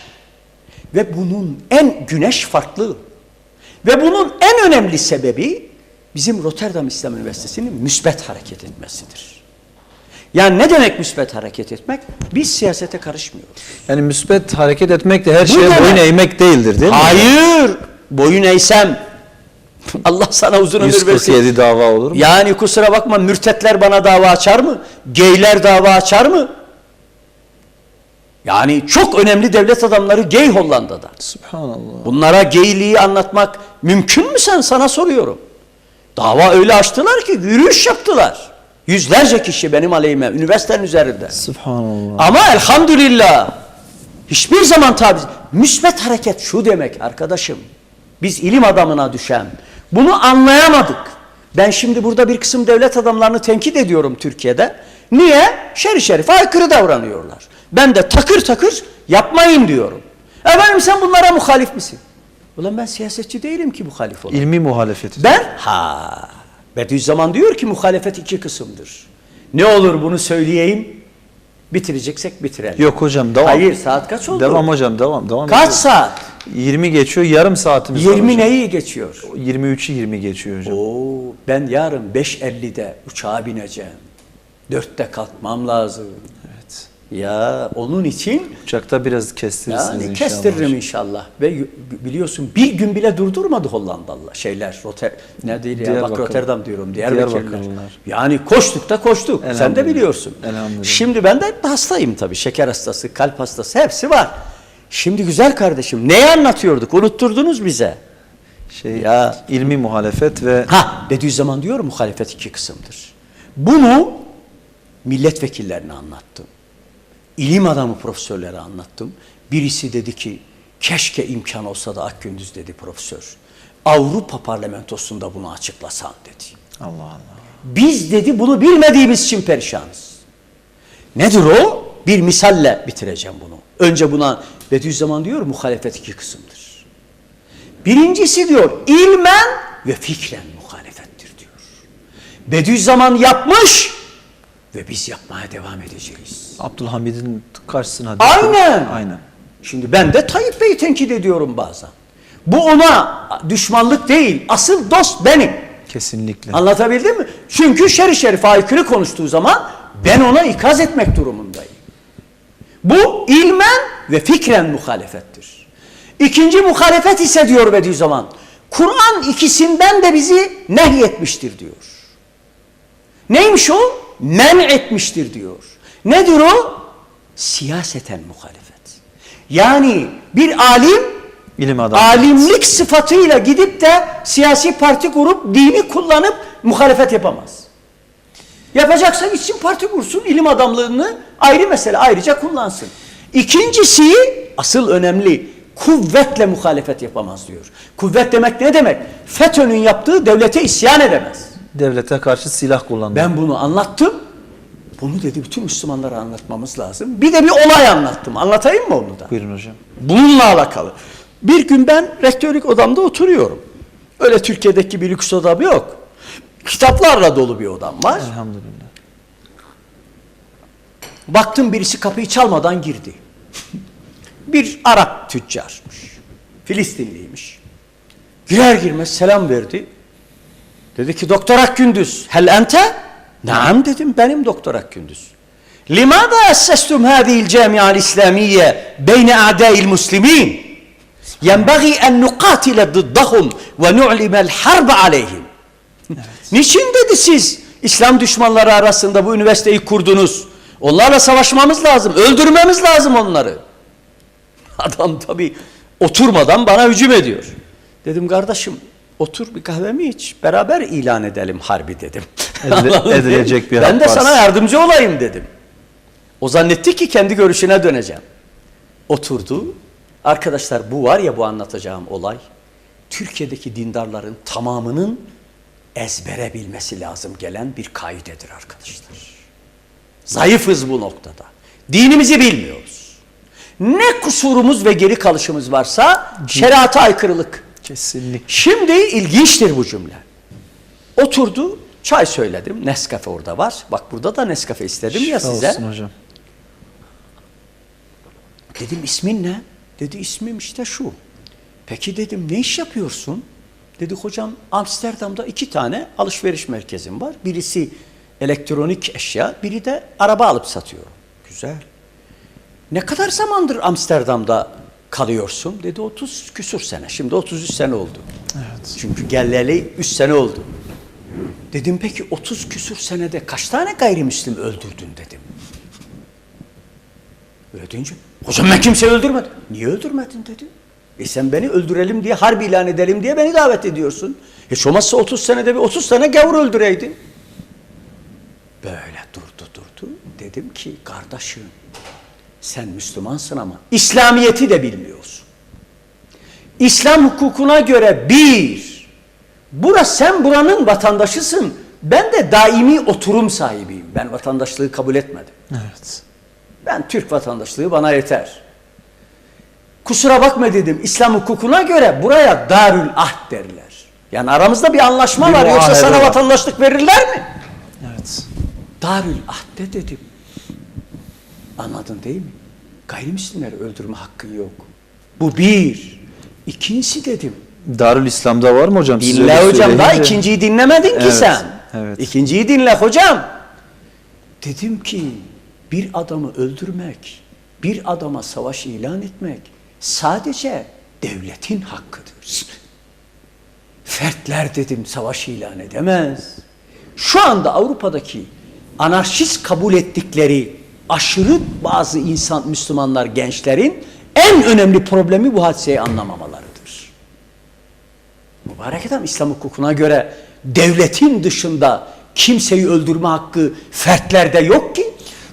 ve bunun güneş farklı. Ve bunun en önemli sebebi bizim Rotterdam İslam Üniversitesi'nin müsbet hareket etmesidir. Yani ne demek müsbet hareket etmek? Biz siyasete karışmıyoruz. Yani müsbet hareket etmek de her Bu şeye demek. boyun eğmek değildir değil mi? Hayır. Boyun eğsem Allah sana uzun ömür versin. 147 dava olur mu? Yani kusura bakma mürtetler bana dava açar mı? Geyler dava açar mı? Yani çok önemli devlet adamları gay Hollanda'da. Subhanallah. Bunlara gayliği anlatmak mümkün mü sana soruyorum. Dava öyle açtılar ki yürüyüş yaptılar. Yüzlerce kişi benim aleyhime üniversitenin üzerinde. Subhanallah. Ama elhamdülillah hiçbir zaman tabiz. Müsbet hareket şu demek arkadaşım. Biz ilim adamına düşen bunu anlayamadık. Ben şimdi burada bir kısım devlet adamlarını tenkit ediyorum Türkiye'de. Niye? Şer-i şerife aykırı davranıyorlar. Ben de takır takır yapmayın diyorum. Efendim sen bunlara muhalif misin? Ulan ben siyasetçi değilim ki muhalif olan. İlmi muhalefeti. Bediüzzaman diyor ki muhalefet 2 kısımdır. Ne olur bunu söyleyeyim. Bitireceksek bitirelim. Yok hocam devam. Hayır saat kaç oldu? Devam hocam devam. Kaç ediyor. saat? 20 geçiyor yarım saatimiz var 20 hocam. neyi geçiyor? 23'ü 20 geçiyor hocam. Oo, ben yarın 5.50'de uçağa bineceğim. 4'te kalkmam lazım. Evet. Ya onun için Uçakta biraz kestirirsiniz yani inşallah. kestiririm hocam. inşallah. Ve biliyorsun bir gün bile durdurmadı Hollandalılar. Ne değil ya bak Rotterdam diyorum. Diyarbakırlılar. Yani koştuk da koştuk. Sen de Elhamdülillah. biliyorsun. Elhamdülillah. Şimdi ben de hastayım tabii. Şeker hastası, kalp hastası hepsi var. Şimdi güzel kardeşim neyi anlatıyorduk? Unutturdunuz bize. Ya. ilmi muhalefet ve Bediüzzaman diyor muhalefet iki kısımdır. Bunu milletvekillerine anlattım. İlim adamı profesörlere anlattım. Birisi dedi ki keşke imkan olsa da Akgündüz dedi profesör. Avrupa parlamentosunda bunu açıklasan dedi. Allah Allah. Biz dedi bunu bilmediğimiz için perişanız. Nedir o? Bir misalle bitireceğim bunu. Önce buna Bediüzzaman diyor muhalefet iki kısımdır. Birincisi diyor ilmen ve fikren muhalefettir diyor. Bediüzzaman yapmış ve biz yapmaya devam edeceğiz. Abdülhamid'in karşısına Aynen. Şimdi ben de Tayyip Bey'i tenkit ediyorum bazen. Bu ona düşmanlık değil, asıl dost benim. Kesinlikle. Anlatabildim mi? Çünkü şer-i şerife aykırı konuştuğu zaman ben ona ikaz etmek durumundayım. Bu ilmen ve fikren muhalefettir. İkinci muhalefet ise diyor Bediüzzaman, Kur'an ikisinden de bizi nehyetmiştir diyor. Neymiş o? Men etmiştir diyor. Nedir o? Siyaseten muhalefet. Yani bir alim İlim adamı. alimlik sıfatıyla gidip de siyasi parti kurup dini kullanıp muhalefet yapamaz. Yapacaksa gitsin parti kursun, ilim adamlığını ayrı mesele ayrıca kullansın. İkincisi asıl önemli, kuvvetle muhalefet yapamaz diyor. Kuvvet demek ne demek? FETÖ'nün yaptığı devlete isyan edemez. Devlete karşı silah kullandı. Ben bunu anlattım. Bunu dedi bütün Müslümanlara anlatmamız lazım. Bir de bir olay anlattım. Anlatayım mı onu da? Buyurun hocam. Bununla alakalı. Bir gün ben rektörlük odamda oturuyorum. Öyle Türkiye'deki bir lüks odam yok. Kitaplarla dolu bir odam var. Elhamdülillah. Baktım birisi kapıyı çalmadan girdi. Bir Arap tüccarmış. Filistinliymiş. Girer girmez selam verdi. Dedi ki Doktor Akgündüz, hel ente? Naam dedim, benim Doktor Akgündüz. Limada essestum hâzihil camia'l İslamiyye beyne a'dâil muslimin? Yenbagî en nukatile dıddahum ve nu'limel harbe aleyhim. Niçin dedi siz İslam düşmanları arasında bu üniversiteyi kurdunuz? Onlarla savaşmamız lazım, öldürmemiz lazım onları. Adam tabii oturmadan bana hücum ediyor. Dedim kardeşim otur bir kahvemi iç, beraber ilan edelim harbi dedim. Edilecek bir Ben de harp sana varsa. yardımcı olayım dedim. O zannetti ki kendi görüşüne döneceğim. Oturdu. Arkadaşlar bu var ya bu anlatacağım olay, Türkiye'deki dindarların tamamının ezbere bilmesi lazım gelen bir kaidedir arkadaşlar. Zayıfız bu noktada. Dinimizi bilmiyoruz. Ne kusurumuz ve geri kalışımız varsa şeriata aykırılık. Kesinlikle. Şimdi ilginçtir bu cümle. Oturdu, çay söyledim. Nescafe orada var. Bak burada da Nescafe istedim ya Şifa size. olsun hocam. Dedim ismin ne? Dedi ismim işte şu. Peki dedim ne iş yapıyorsun? Dedi hocam Amsterdam'da 2 tane alışveriş merkezim var. Birisi elektronik eşya, biri de araba alıp satıyorum. Güzel. Ne kadar zamandır Amsterdam'da kalıyorsun? Dedi 30 küsur sene. Şimdi 33 sene oldu. Evet. Çünkü geleli 3 sene oldu. Dedim peki 30 küsur senede kaç tane gayrimüslim öldürdün dedim. Öyle deyince hocam ben kimseyi öldürmedim. Niye öldürmedin dedi. Sen beni öldürelim diye, harbi ilan edelim diye beni davet ediyorsun. Hiç olmazsa 30 senede bir 30 tane gavur öldüreydin. Böyle durdu. Dedim ki kardeşim sen Müslümansın ama İslamiyet'i de bilmiyorsun. İslam hukukuna göre sen buranın vatandaşısın. Ben de daimi oturum sahibiyim. Ben vatandaşlığı kabul etmedim. Evet. Ben Türk vatandaşlığı bana yeter. Kusura bakma dedim. İslam hukukuna göre buraya darül ahd derler. Yani aramızda bir anlaşma Bir var. Yoksa muahede sana var. vatandaşlık verirler mi? Evet. Darül ahde dedim. Anladın değil mi? Gayrimüslimleri öldürme hakkın yok. Bu bir. İkincisi dedim. Darül İslam'da var mı hocam? Siz Dinle öyle hocam daha söyleyince- ikinciyi dinlemedin ki Evet, sen. evet. İkinciyi dinle hocam. Dedim ki bir adamı öldürmek, bir adama savaş ilan etmek sadece devletin hakkıdır. Fertler dedim savaş ilan edemez. Şu anda Avrupa'daki anarşist kabul ettikleri aşırı bazı Müslümanlar, gençlerin en önemli problemi bu hadiseyi anlamamalarıdır. Mübarek adam, İslam hukukuna göre devletin dışında kimseyi öldürme hakkı fertlerde yok ki.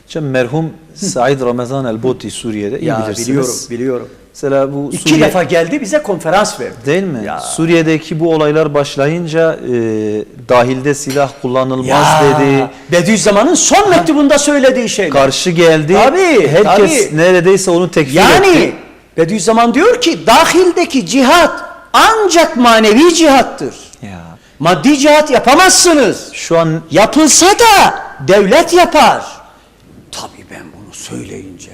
Hocam merhum Said Ramazan el-Boti Suriye'de iyi Ya bilirsiniz. biliyorum. Mesela bu 2 defa geldi bize konferans verdi. değil mi? Ya. Suriye'deki bu olaylar başlayınca dahilde silah kullanılmaz Ya, dedi. Bediüzzaman'ın son mektubunda söylediği şeyler. Karşı geldi. Tabii, Herkes tabii. neredeyse onu tekfir Yani etti. Bediüzzaman diyor ki dahildeki cihat ancak manevi cihattır. Ya. Maddi cihat yapamazsınız. Şu an Yapılsa da devlet yapar. Tabii ben bunu söyleyince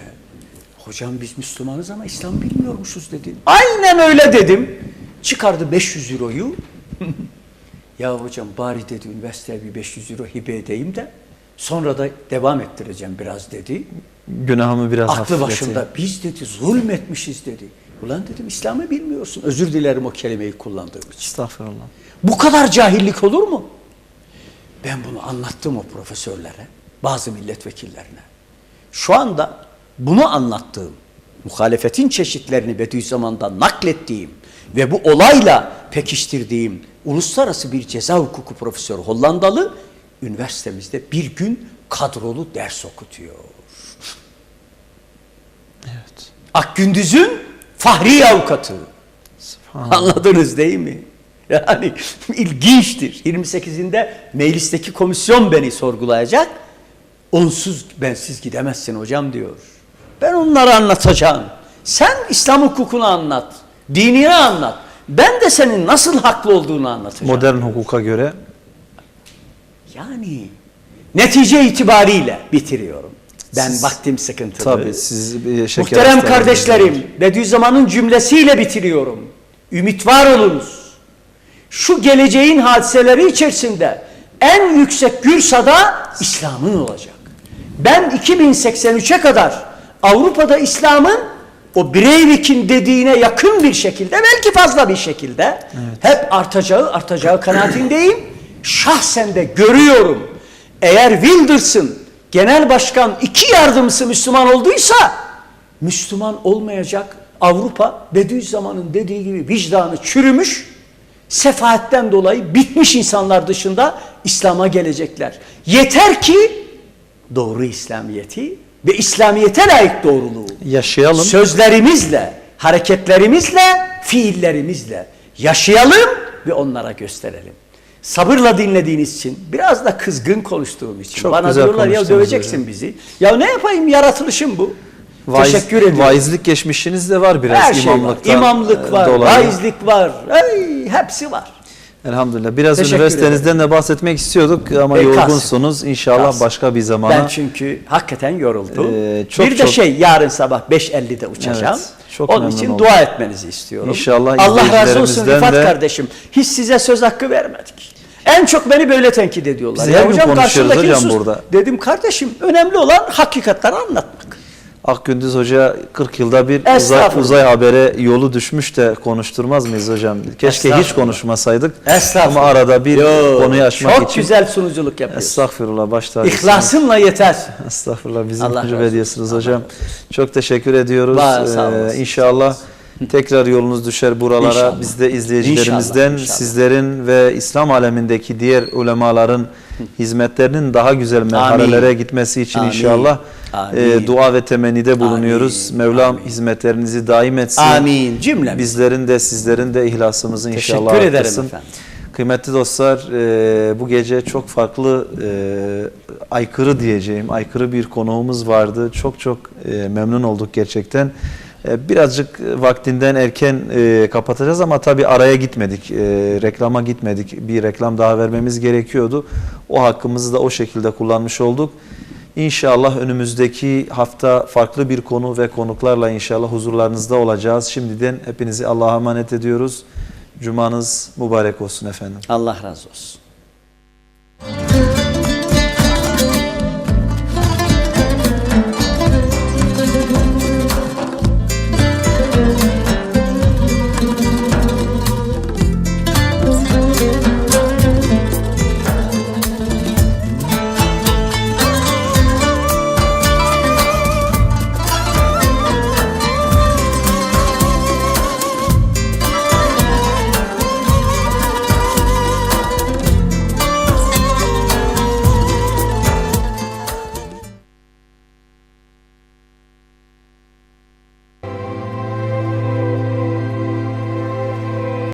hocam biz Müslümanız ama İslam bilmiyormuşuz dedi. Aynen öyle dedim. Çıkardı 500 euroyu. Ya hocam bari dedi üniversiteye bir 500 euro hibe edeyim de sonra da devam ettireceğim biraz dedi. günahımı biraz Aklı hafifleteyim. başında biz dedi zulmetmişiz dedi. Ulan dedim İslam'ı bilmiyorsun. Özür dilerim o kelimeyi kullandığım için. Estağfurullah. Bu kadar cahillik olur mu? Ben bunu anlattım o profesörlere, bazı milletvekillerine. Şu anda bunu anlattığım, muhalefetin çeşitlerini Bediüzzaman'dan naklettiğim ve bu olayla pekiştirdiğim uluslararası bir ceza hukuku profesörü Hollandalı üniversitemizde bir gün kadrolu ders okutuyor. Evet. Akgündüz'ün fahri avukatı. Subhanallah. Anladınız değil mi? Yani ilginçtir. 28'inde meclisteki komisyon beni sorgulayacak. Onsuz bensiz gidemezsin hocam diyor. Ben onları anlatacağım. Sen İslam hukukunu anlat. Dinini anlat. Ben de senin nasıl haklı olduğunu anlatacağım. Modern hukuka göre Yani netice itibariyle bitiriyorum. Ben vaktim sıkıntılı. tabii siz bir şeker Muhterem hastalığı- kardeşlerim, Bediüzzaman'ın cümlesiyle bitiriyorum. Ümit var olunuz. Şu geleceğin hadiseleri içerisinde en yüksek gürsada İslam'ın olacak. Ben 2083'e kadar Avrupa'da İslam'ın o Breivik'in dediğine yakın bir şekilde, belki fazla bir şekilde hep artacağı kanaatindeyim. Şahsen de görüyorum. Eğer Wilders'ın genel başkan 2 yardımcısı Müslüman olduysa Müslüman olmayacak Avrupa Bediüzzaman'ın dediği gibi vicdanı çürümüş, sefaatten dolayı bitmiş insanlar dışında İslam'a gelecekler. Yeter ki doğru İslamiyeti ve İslamiyete layık doğruluğu yaşayalım. sözlerimizle, hareketlerimizle, fiillerimizle yaşayalım ve onlara gösterelim. Sabırla dinlediğiniz için, biraz da kızgın konuştuğum için. Çok bana güzel diyorlar ya konuştunuz döveceksin hocam. bizi. Ya ne yapayım, yaratılışım bu. Teşekkür ediyorum. Vaizlik geçmişiniz de var biraz Her şey var. imamlıktan İmamlık var, dolayı. vaizlik var. Ay, hepsi var. Elhamdülillah. Biraz Teşekkür üniversitenizden de bahsetmek istiyorduk ama Kas. yorgunsunuz. İnşallah Kas. başka bir zamana. Ben çünkü hakikaten yoruldum. Çok, bir de çok- yarın sabah 5.50'de uçacağım. Evet, çok Onun memnun için oldum. dua etmenizi istiyorum. İnşallah Allah razı olsun izleyicilerimizden Rıfat de- kardeşim. Hiç size söz hakkı vermedik. En çok beni böyle tenkit ediyorlar. Biz her gün konuşuyoruz karşındaki hocam sus. burada. Dedim kardeşim önemli olan hakikatleri anlatmak. Akgündüz Hoca 40 yılda bir Estağfurullah. uzay habere yolu düşmüş de konuşturmaz mıyız hocam? Keşke hiç Estağfurullah. konuşmasaydık. Estağfurullah. Ama arada bir Yo, konuyu açmak çok için. güzel sunuculuk yapıyorsun. Estağfurullah baş tacısınız. İhlasınla yeter. Estağfurullah bizim Allah razı hocam olsun. hediyesiniz Allah hocam. razı olsun. Çok teşekkür ediyoruz. Sağ olasın. İnşallah tekrar yolunuz düşer buralara. İnşallah. Biz de izleyicilerimizden İnşallah, inşallah. sizlerin ve İslam alemindeki diğer ulemaların hizmetlerinin daha güzel merhalelere gitmesi için Amin. inşallah Amin. dua ve temennide bulunuyoruz. Amin. Mevlam Amin. hizmetlerinizi daim etsin. Amin. Cümlemiz. Bizlerin de sizlerin de ihlasımızı inşallah Teşekkür ederim artırsın. efendim. Kıymetli dostlar, bu gece çok farklı, aykırı diyeceğim, aykırı bir konuğumuz vardı. Çok memnun olduk gerçekten. Birazcık vaktinden erken kapatacağız ama tabii araya gitmedik, reklama gitmedik. Bir reklam daha vermemiz gerekiyordu. O hakkımızı da o şekilde kullanmış olduk. İnşallah önümüzdeki hafta farklı bir konu ve konuklarla inşallah huzurlarınızda olacağız. Şimdiden hepinizi Allah'a emanet ediyoruz. Cumanız mübarek olsun efendim. Allah razı olsun.